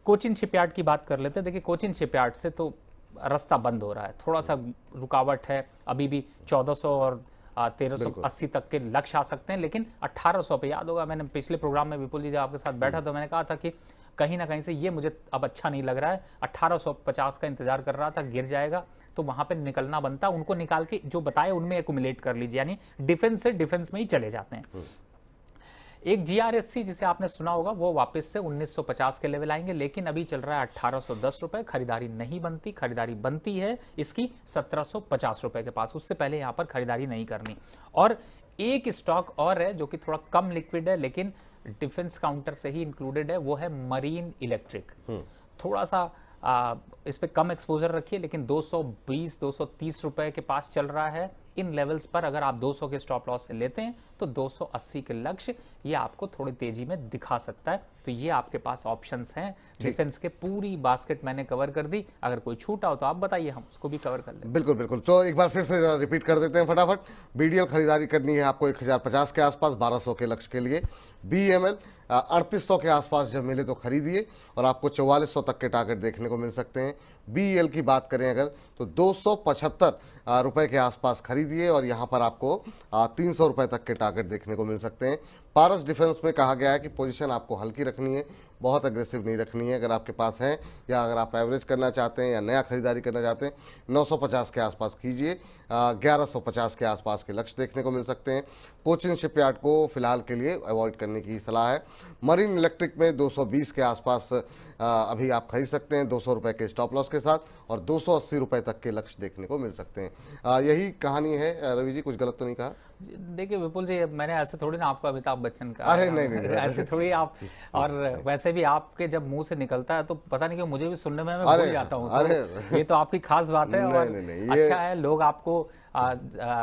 कोचिन शिपयार्ड की बात कर लेते हैं। देखिए कोचिन शिपयार्ड से तो रास्ता बंद हो रहा है, थोड़ा सा रुकावट है, अभी भी 1400 और 1380 तक के लक्ष्य आ सकते हैं, लेकिन 1800 पे, याद होगा मैंने पिछले प्रोग्राम में विपुल जी जब आपके साथ बैठा तो मैंने कहा था कि कहीं ना कहीं से ये मुझे अब अच्छा नहीं लग रहा है, 1850 का इंतजार कर रहा था, गिर जाएगा तो वहां पे निकलना बनता। उनको निकाल के जो बताए उनमें एक्यूमुलेट कर लीजिए, यानी डिफेंस से डिफेंस में ही चले जाते हैं। एक GRSC जिसे आपने सुना होगा, वो वापस से 1950 के लेवल आएंगे, लेकिन अभी चल रहा है 1810 रुपए। खरीदारी नहीं बनती, खरीदारी बनती है इसकी 1750 रुपए के पास, उससे पहले यहां पर खरीदारी नहीं करनी। और एक स्टॉक और है जो कि थोड़ा कम लिक्विड है, लेकिन डिफेंस काउंटर से ही इंक्लूडेड है, वो है मरीन इलेक्ट्रिक। थोड़ा सा इस पे कम एक्सपोजर रखिए, लेकिन 220-230 रुपए के पास चल रहा है। इन लेवल्स पर अगर आप 200 के स्टॉप लॉस से लेते हैं तो 280 के लक्ष्य ये आपको थोड़ी तेजी में दिखा सकता है। तो ये आपके पास ऑप्शंस हैं। डिफेंस के पूरी बास्केट मैंने कवर कर दी, अगर कोई छूटा हो तो आप बताइए, हम उसको भी कवर कर लें। बिल्कुल बिल्कुल। तो एक बार फिर से रिपीट कर देते हैं फटाफट। BDL खरीदारी करनी है आपको 1050 के आसपास, 1200 के लक्ष्य के लिए। BML 3800 के आसपास जब मिले तो खरीदिए, और आपको 4400 तक के टारगेट देखने को मिल सकते हैं। BEL की बात करें अगर तो 275 रुपए के आसपास खरीदिए, और यहाँ पर आपको 300 रुपए तक के टारगेट देखने को मिल सकते हैं। पारस डिफेंस में कहा गया है कि पोजीशन आपको हल्की रखनी है, बहुत अग्रेसिव नहीं रखनी है। अगर आपके पास है, या अगर आप एवरेज करना चाहते हैं या नया खरीदारी करना चाहते हैं, 950 के आसपास कीजिए, 1150 के आसपास के लक्ष्य देखने को मिल सकते हैं। कोचिन शिपयार्ड को फिलहाल के लिए अवॉइड करने की सलाह है। मरीन इलेक्ट्रिक में 220 के आसपास अभी आप खरीद सकते हैं 200 रुपए के स्टॉप लॉस के साथ, और 280 रुपए तक के लक्ष्य देखने को मिल सकते हैं। यही कहानी है। रवि जी कुछ गलत तो नहीं कहा? देखिए विपुल जी, मैंने ऐसे थोड़ी ना आपको अमिताभ बच्चन का, अरे नहीं ऐसे थोड़ी आप, और वैसे भी आपके जब मुंह से निकलता है तो पता नहीं क्यों मुझे भी सुनने में मैं भूल जाता हूँ। तो ये तो आपकी खास बात है, और अच्छा है लोग आपको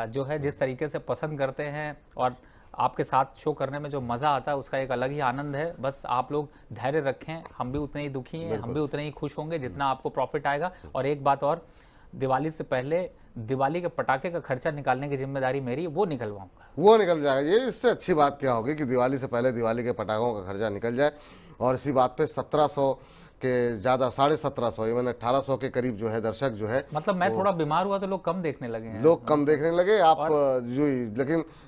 जो है जिस तरीके से पसंद करते हैं, और आपके साथ शो करने में जो मज़ा आता है उसका एक अलग ही आनंद है। बस आप लोग धैर्य रखें, हम भी उतने ही दुखी हैं, हम भी उतने ही खुश होंगे जितना आपको प्रॉफिट आएगा। और एक बात और, दिवाली से पहले दिवाली के पटाखे का खर्चा निकालने की जिम्मेदारी मेरी, वो निकलवाऊंगा। वो निकल जाएगा। ये इससे अच्छी बात क्या होगी कि दिवाली से पहले दिवाली के पटाखों का खर्चा निकल जाए, और इसी बात पे 1700 के ज़्यादा 1750, इवन 1800 के करीब जो है दर्शक जो है, मतलब मैं थोड़ा बीमार हुआ तो लोग कम देखने लगे हैं, लोग कम देखने लगे आप जो,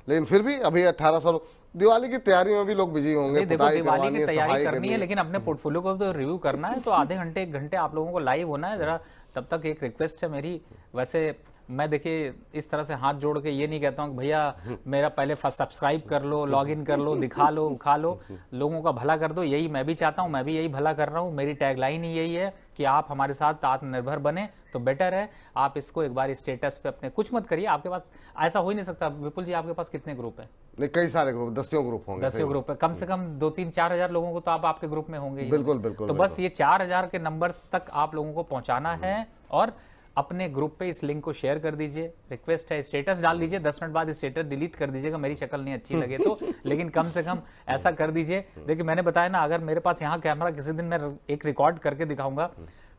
लेकिन फिर भी अभी 1800 दिवाली की तैयारी में भी लोग बिजी होंगे, देखो पुताई दिवाली करवानी की है, तैयारी सफाई करनी है, लेकिन अपने पोर्टफोलियो को तो रिव्यू करना है, तो आधे घंटे 1 घंटे आप लोगों को लाइव होना है जरा। तब तक एक रिक्वेस्ट है मेरी, वैसे मैं देखिए इस तरह से हाथ जोड़ के ये नहीं कहता हूँ कि भैया मेरा पहले सब्सक्राइब कर लो, लॉगिन कर लो, दिखा लो, खा लो, लोगों का भला कर दो, यही मैं भी चाहता हूँ, मैं भी यही भला कर रहा हूँ। मेरी टैगलाइन ही यही है कि आप हमारे साथ आत्मनिर्भर बने तो बेटर है। आप इसको एक बार स्टेटस पे अपने कुछ मत करिए, आपके पास ऐसा हो ही नहीं सकता। विपुल जी आपके पास कितने ग्रुप है? नहीं, कई सारे ग्रुप, 10 ग्रुप होंगे। 10 ग्रुप है, कम से कम 2-3-4 हजार लोगों को तो आप आपके ग्रुप में होंगे ही। बिल्कुल बिल्कुल। तो बस ये 4,000 के नंबर्स तक आप लोगों को पहुंचाना है, और अपने ग्रुप पे इस लिंक को शेयर कर दीजिए। रिक्वेस्ट है, स्टेटस डाल दीजिए, 10 मिनट बाद स्टेटस डिलीट कर दीजिएगा, मेरी शक्ल नहीं अच्छी लगे तो, लेकिन कम से कम ऐसा कर दीजिए। देखिए मैंने बताया ना, अगर मेरे पास यहाँ कैमरा, किसी दिन मैं एक रिकॉर्ड करके दिखाऊंगा,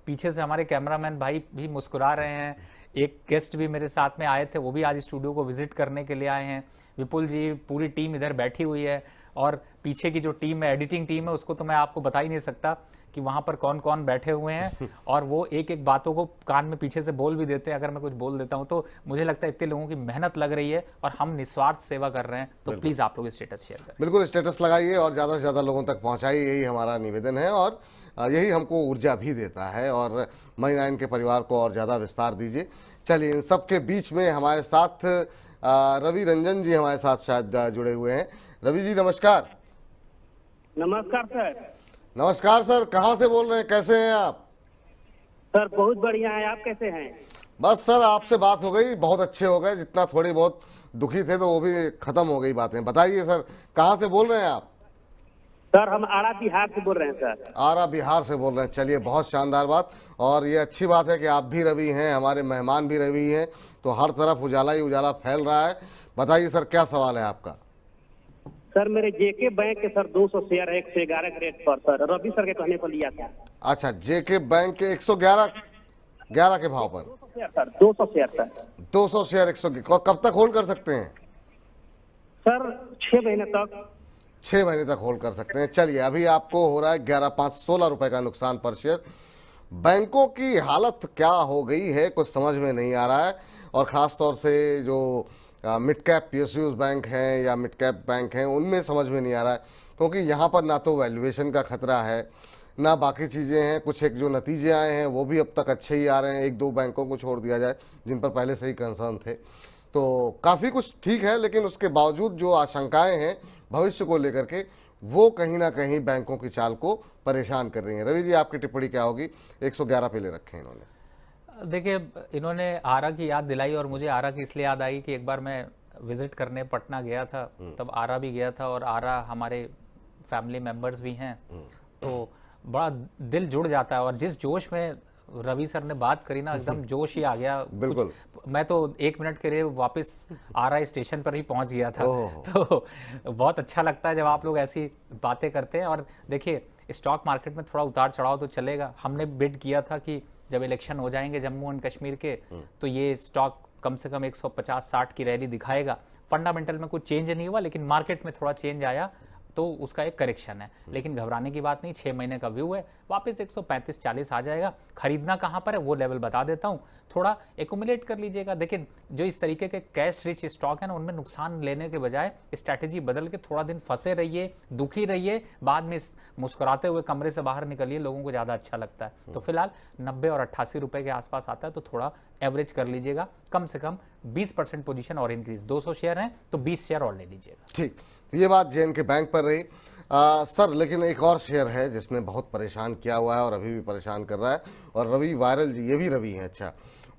पीछे से हमारे कैमरामैन भाई भी मुस्कुरा रहे हैं, एक गेस्ट भी मेरे साथ में आए थे, वो भी आज स्टूडियो को विजिट करने के लिए आए हैं। विपुल जी, पूरी टीम इधर बैठी हुई है, और पीछे की जो टीम है, एडिटिंग टीम है, उसको तो मैं आपको बता ही नहीं सकता कि वहाँ पर कौन कौन बैठे हुए हैं, और वो एक एक बातों को कान में पीछे से बोल भी देते हैं अगर मैं कुछ बोल देता हूँ। तो मुझे लगता है इतने लोगों की मेहनत लग रही है और हम निस्वार्थ सेवा कर रहे हैं, तो प्लीज़ आप लोग स्टेटस शेयर करें। बिल्कुल, स्टेटस लगाइए और ज़्यादा से ज़्यादा लोगों तक पहुँचाइए, यही हमारा निवेदन है, और यही हमको ऊर्जा भी देता है, और मनी9 के परिवार को और ज़्यादा विस्तार दीजिए। चलिए, इन सब के बीच में हमारे साथ रवि रंजन जी हमारे साथ शायद जुड़े हुए हैं। रवि जी नमस्कार। नमस्कार सर। नमस्कार सर, कहाँ से बोल रहे हैं, कैसे हैं आप? सर बहुत बढ़िया है, आप कैसे हैं? बस सर, आपसे बात हो गई, बहुत अच्छे हो गए, जितना थोड़ी बहुत दुखी थे तो वो भी खत्म हो गई बातें। बताइए सर, कहाँ से बोल रहे हैं आप? सर हम आरा बिहार से बोल रहे हैं सर। आरा बिहार से बोल रहे हैं, चलिए बहुत शानदार बात, और ये अच्छी बात है कि आप भी रवि हैं, हमारे मेहमान भी रवि हैं, तो हर तरफ उजाला ही उजाला फैल रहा है। बताइए सर, क्या सवाल है आपका? सर मेरे जेके बैंक के सर 200 शेयर है 111 के रेट पर, सर रवि सर के कहने पर लिया था। अच्छा, जेके बैंक के 111 के भाव पर 200 share sir, 200 share sir. 200 share 100, कब तक होल्ड कर सकते हैं? सर 6 महीने तक। 6 महीने तक होल्ड कर सकते हैं। चलिए, अभी आपको हो रहा है 11,516 रुपए का नुकसान पर शेयर। बैंकों की हालत क्या हो गई है कुछ समझ में नहीं आ रहा है, और ख़ास तौर से जो मिड कैप पीएसयूज बैंक हैं या मिड कैप बैंक हैं, उनमें समझ में नहीं आ रहा है, क्योंकि यहाँ पर ना तो वैल्यूएशन का खतरा है, ना बाकी चीज़ें हैं। कुछ एक जो नतीजे आए हैं वो भी अब तक अच्छे ही आ रहे हैं, 1-2 बैंकों को छोड़ दिया जाए जिन पर पहले से ही कंसर्न थे, तो काफ़ी कुछ ठीक है। लेकिन उसके बावजूद जो आशंकाएँ हैं भविष्य को लेकर के, वो कहीं ना कहीं बैंकों की चाल को परेशान कर रही हैं। रवि जी, आपकी टिप्पणी क्या होगी? 111 पे ले रखे हैं इन्होंने। देखिए, इन्होंने आरा की याद दिलाई, और मुझे आरा की इसलिए याद आई कि एक बार मैं विजिट करने पटना गया था, तब आरा भी गया था, और आरा हमारे फैमिली मेंबर्स भी हैं, तो बड़ा दिल जुड़ जाता है। और जिस जोश में रवि सर ने बात करी ना, एकदम जोश ही आ गया। बिल्कुल। मैं तो 1 मिनट के लिए वापस आरा स्टेशन पर ही पहुंच गया था। तो बहुत अच्छा लगता है जब आप लोग ऐसी बातें करते हैं। और देखिए, स्टॉक मार्केट में थोड़ा उतार चढ़ाव तो चलेगा। हमने बिड किया था कि जब इलेक्शन हो जाएंगे जम्मू एंड कश्मीर के, तो ये स्टॉक कम से कम 150-60 की रैली दिखाएगा। फंडामेंटल में कुछ चेंज नहीं हुआ, लेकिन मार्केट में थोड़ा चेंज आया, तो उसका एक करेक्शन है। लेकिन घबराने की बात नहीं, 6 महीने का व्यू है, वापस 135-40 आ जाएगा। खरीदना कहाँ पर है वो लेवल बता देता हूँ, थोड़ा एकुमुलेट कर लीजिएगा। देखिए, जो इस तरीके के कैश रिच स्टॉक है ना, उनमें नुकसान लेने के बजाय स्ट्रैटेजी बदल के थोड़ा दिन फंसे रहिए, दुखी रहिए, बाद में मुस्कुराते हुए कमरे से बाहर निकलिए, लोगों को ज़्यादा अच्छा लगता है। तो फिलहाल 90 और 88 रुपये के आसपास आता है, तो थोड़ा एवरेज कर लीजिएगा। कम से कम 20% पोजीशन और इंक्रीज, 200 शेयर हैं तो 20 शेयर और ले लीजिएगा। ठीक, ये बात जेएन के बैंक पर रही। सर, लेकिन एक और शेयर है जिसने बहुत परेशान किया हुआ है और अभी भी परेशान कर रहा है, और रवि वायरल जी, ये भी रवि हैं, अच्छा,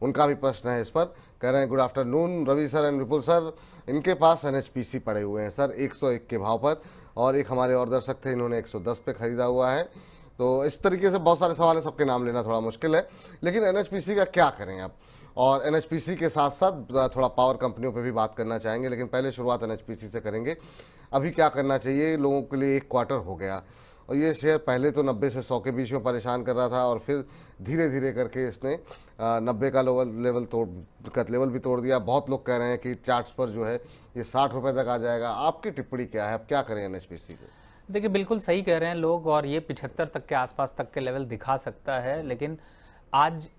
उनका भी प्रश्न है इस पर। कह रहे हैं, good afternoon Ravi sir and Vipul sir, इनके पास एनएचपीसी पड़े हुए हैं सर 101 के भाव पर, और एक हमारे और दर्शक थे, इन्होंने 110 पे खरीदा हुआ है। तो इस तरीके से बहुत सारे सवाल है, सबके नाम लेना थोड़ा मुश्किल है, लेकिन एनएचपीसी का क्या करें आप? और एनएचपीसी के साथ साथ थोड़ा पावर कंपनियों पे भी बात करना चाहेंगे, लेकिन पहले शुरुआत एनएचपीसी से करेंगे। अभी क्या करना चाहिए लोगों के लिए? 1 क्वार्टर हो गया और ये शेयर पहले तो 90 से 100 के बीच में परेशान कर रहा था, और फिर धीरे धीरे करके इसने 90 का लेवल भी तोड़ दिया। बहुत लोग कह रहे हैं कि चार्ट्स पर जो है ये 60 रुपये तक आ जाएगा। आपकी टिप्पणी क्या है, अब क्या करें एनएचपीसी को? देखिए, बिल्कुल सही कह रहे हैं लोग, और ये 75 तक के आसपास तक के लेवल दिखा सकता है। लेकिन आज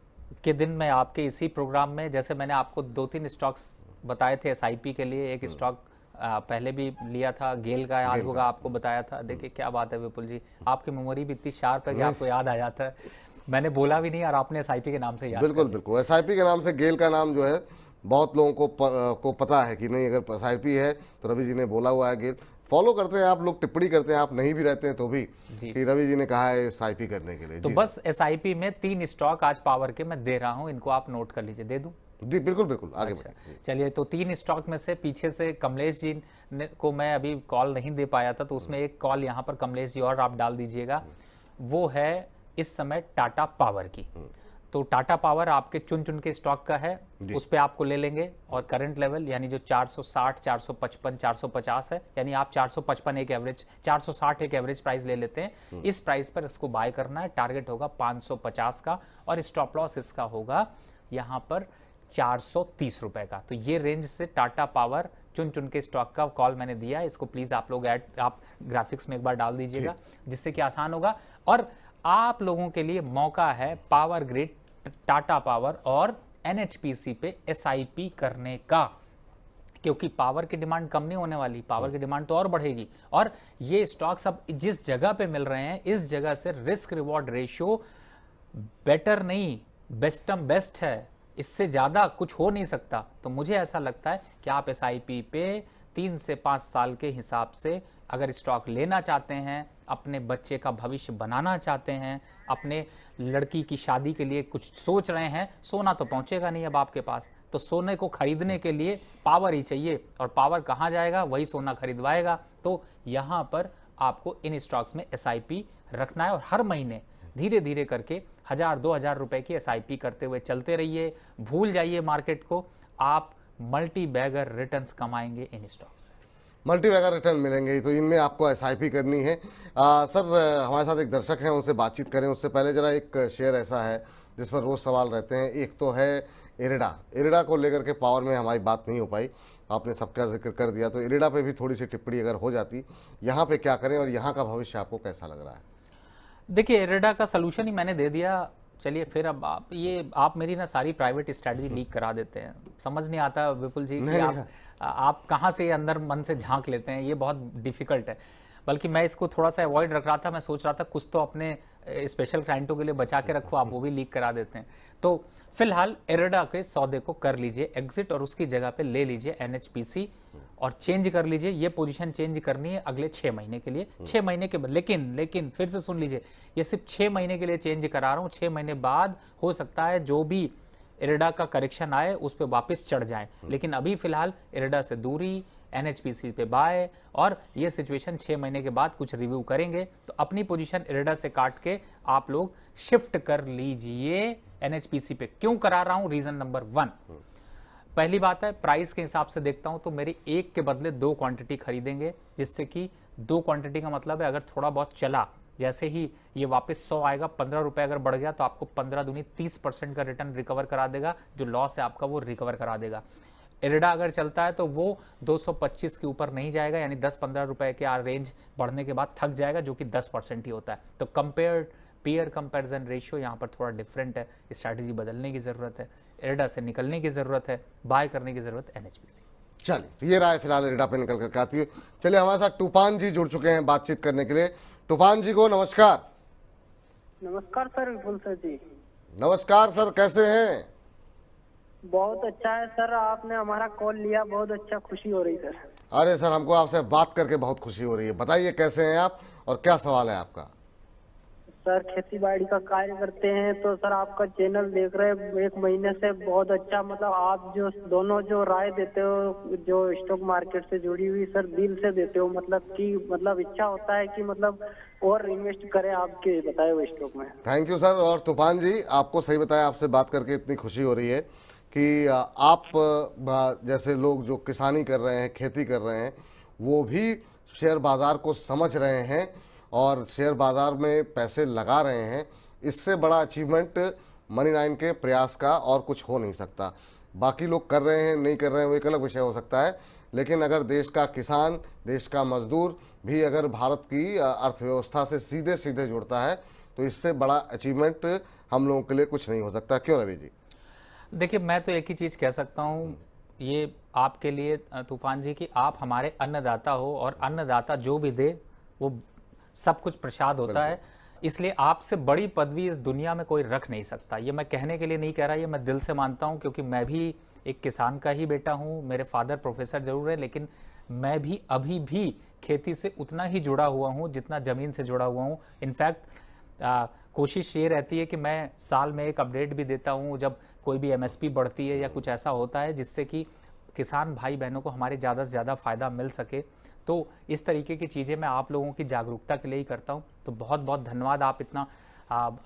के दिन में आपके इसी प्रोग्राम में, जैसे मैंने आपको 2-3 स्टॉक्स बताए थे एसआईपी के लिए, एक स्टॉक पहले भी लिया था, गेल का याद होगा, आपको बताया था। देखिए क्या बात है विपुल जी, आपकी मेमोरी भी इतनी शार्प है कि आपको याद आ जाता है। मैंने बोला भी नहीं और आपने एसआईपी के नाम से याद बिल्कुल बिल्कुल, एसआईपी के नाम से गेल का नाम जो है बहुत लोगों को पता है कि नहीं, अगर एसआईपी है तो रवि जी ने बोला हुआ है, गेल फॉलो करते हैं आप लोग, टिप्पणी करते हैं, आप नहीं भी रहते हैं तो भी कि रवि जी ने कहा है एसआईपी करने के लिए। तो बस एसआईपी में 3 स्टॉक आज पावर के मैं दे रहा हूं, इनको आप नोट कर लीजिए। दे दूं? जी बिल्कुल बिल्कुल, आगे बढ़िए। चलिए, तो 3 स्टॉक में से पीछे से कमलेश जी को मैं अभी कॉल नहीं दे पाया था, तो उसमें एक कॉल यहाँ पर कमलेश जी और आप डाल दीजिएगा। वो है इस समय टाटा पावर की। तो टाटा पावर आपके चुन के स्टॉक का है, उस पे आपको ले लेंगे, और करंट लेवल यानी जो 460, 455, 450 है, यानी आप 455 एक एवरेज, 460 एक एवरेज प्राइस ले लेते हैं। इस प्राइस पर इसको बाय करना है। टारगेट होगा 550 का और स्टॉप लॉस इसका होगा यहाँ पर 430 रुपए का। तो ये रेंज से टाटा पावर चुन के स्टॉक का कॉल मैंने दिया है। इसको प्लीज आप लोग आप ग्राफिक्स में एक बार डाल दीजिएगा, जिससे कि आसान होगा। और आप लोगों के लिए मौका है पावर ग्रिड, टाटा पावर और एनएचपीसी पे एसआईपी करने का, क्योंकि पावर की डिमांड कम नहीं होने वाली, पावर की डिमांड तो और बढ़ेगी। और ये स्टॉक्स अब जिस जगह पे मिल रहे हैं, इस जगह से रिस्क रिवॉर्ड रेशियो बेटर नहीं, बेस्टम बेस्ट है, इससे ज़्यादा कुछ हो नहीं सकता। तो मुझे ऐसा लगता है कि आप एसआईपी पे 3 से 5 साल के हिसाब से अगर स्टॉक लेना चाहते हैं, अपने बच्चे का भविष्य बनाना चाहते हैं, अपने लड़की की शादी के लिए कुछ सोच रहे हैं, सोना तो पहुंचेगा नहीं अब आपके पास, तो सोने को खरीदने के लिए पावर ही चाहिए, और पावर कहाँ जाएगा, वही सोना खरीदवाएगा। तो यहाँ पर आपको इन स्टॉक्स में एसआईपी रखना है, और हर महीने धीरे धीरे करके 1000-2000 रुपए की एसआईपी करते हुए चलते रहिए। भूल जाइए मार्केट को, आप मल्टी बैगर रिटर्न्स कमाएंगे इन स्टॉक्स। मल्टी बैगर रिटर्न मिलेंगे, तो इनमें आपको एसआईपी करनी है। सर हमारे साथ एक दर्शक हैं, उनसे बातचीत करें। उससे पहले जरा एक शेयर ऐसा है जिस पर रोज सवाल रहते हैं। एक तो है इरिडा को लेकर के पावर में हमारी बात नहीं हो पाई, आपने सबका जिक्र कर दिया, तो इरिडा पे भी थोड़ी सी टिप्पणी अगर हो जाती, यहाँ पे क्या करें और यहाँ का भविष्य आपको कैसा लग रहा है? देखिए, इरिडा का सलूशन ही मैंने दे दिया। चलिए फिर अब आप मेरी ना सारी प्राइवेट स्ट्रेटजी लीक करा देते हैं। समझ नहीं आता विपुल जी कि आप कहाँ से अंदर मन से झांक लेते हैं, ये बहुत डिफिकल्ट है। बल्कि मैं इसको थोड़ा सा अवॉइड रख रहा था। मैं सोच रहा था कुछ तो अपने स्पेशल क्लाइंटों के लिए बचा के रखो, आप वो भी लीक करा देते हैं। तो फिलहाल इरिडा के सौदे को कर लीजिए एग्जिट, और उसकी जगह पे ले लीजिए एनएचपीसी और चेंज कर लीजिए। ये पोजीशन चेंज करनी है अगले 6 महीने के लिए, 6 महीने के बाद। लेकिन फिर से सुन लीजिए, ये सिर्फ 6 महीने के लिए चेंज करा रहा हूँ। 6 महीने बाद हो सकता है जो भी इरिडा का करेक्शन आए उस पर वापस चढ़ जाएं, लेकिन अभी फिलहाल इरिडा से दूरी, एनएचपीसी पे बाय, और ये सिचुएशन 6 महीने के बाद कुछ रिव्यू करेंगे तो अपनी पोजीशन इरिडा से काट के आप लोग शिफ्ट कर लीजिए एनएचपीसी पे। क्यों करा रहा हूं? रीजन नंबर 1, पहली बात है प्राइस के हिसाब से देखता हूं तो मेरी एक के बदले 2 क्वांटिटी खरीदेंगे, जिससे कि 2 क्वांटिटी का मतलब है अगर थोड़ा बहुत चला, जैसे ही ये वापस 100 आएगा, 15 रुपए अगर बढ़ गया तो आपको 15 दूनी 30% का रिटर्न रिकवर करा देगा। जो लॉस है आपका वो रिकवर करा देगा। इरिडा अगर चलता है तो वो 225 के ऊपर नहीं जाएगा, यानी 10-15 रुपए के रेंज बढ़ने के बाद थक जाएगा, जो कि 10% ही होता है। तो पीयर कंपैरिजन रेशियो यहाँ पर थोड़ा डिफरेंट है, स्ट्रैटेजी बदलने की जरूरत है, इरिडा से निकलने की जरूरत है, बाय करने की जरूरत है एनएचपीसी। चलिए, ये राय फिलहाल इरिडा पे निकल करके आती है। चलिए, हमारे साथ तूफान जी जुड़ चुके हैं बातचीत करने के लिए। तूफान जी को नमस्कार। नमस्कार सर, विपुल सर जी। नमस्कार सर, कैसे हैं? बहुत अच्छा है सर, आपने हमारा कॉल लिया, बहुत अच्छा, खुशी हो रही सर। अरे सर, हमको आपसे बात करके बहुत खुशी हो रही है। बताइए कैसे हैं आप और क्या सवाल है आपका? सर खेती बाड़ी का कार्य करते हैं, तो सर आपका चैनल देख रहे हैं 1 महीने से, बहुत अच्छा, मतलब आप जो दोनों जो राय देते हो जो स्टॉक मार्केट से जुड़ी हुई, सर दिल से देते हो, मतलब इच्छा होता है कि मतलब और इन्वेस्ट करें आपके बताए हुए स्टॉक में। Thank you sir. और तूफान जी, आपको सही बताया, आपसे बात करके इतनी खुशी हो रही है कि आप जैसे लोग जो किसानी कर रहे हैं, खेती कर रहे हैं, वो भी शेयर बाज़ार को समझ रहे हैं और शेयर बाज़ार में पैसे लगा रहे हैं। इससे बड़ा अचीवमेंट मनी9 के प्रयास का और कुछ हो नहीं सकता। बाकी लोग कर रहे हैं नहीं कर रहे हैं वो एक अलग विषय हो सकता है, लेकिन अगर देश का किसान, देश का मजदूर भी अगर भारत की अर्थव्यवस्था से सीधे सीधे जुड़ता है तो इससे बड़ा अचीवमेंट हम लोगों के लिए कुछ नहीं हो सकता। क्यों रवि जी? देखिए, मैं तो एक ही चीज़ कह सकता हूँ, ये आपके लिए तूफान जी कि आप हमारे अन्नदाता हो, और अन्नदाता जो भी दे वो सब कुछ प्रसाद होता है। इसलिए आपसे बड़ी पदवी इस दुनिया में कोई रख नहीं सकता। ये मैं कहने के लिए नहीं कह रहा, ये मैं दिल से मानता हूँ, क्योंकि मैं भी एक किसान का ही बेटा हूँ। मेरे फादर प्रोफेसर जरूर है, लेकिन मैं भी अभी भी खेती से उतना ही जुड़ा हुआ हूँ जितना ज़मीन से जुड़ा हुआ हूँ। इनफैक्ट कोशिश ये रहती है कि मैं साल में एक अपडेट भी देता हूँ जब कोई भी एमएसपी बढ़ती है या कुछ ऐसा होता है, जिससे कि किसान भाई बहनों को हमारे ज़्यादा से ज़्यादा फ़ायदा मिल सके। तो इस तरीके की चीज़ें मैं आप लोगों की जागरूकता के लिए ही करता हूँ। तो बहुत बहुत धन्यवाद, आप इतना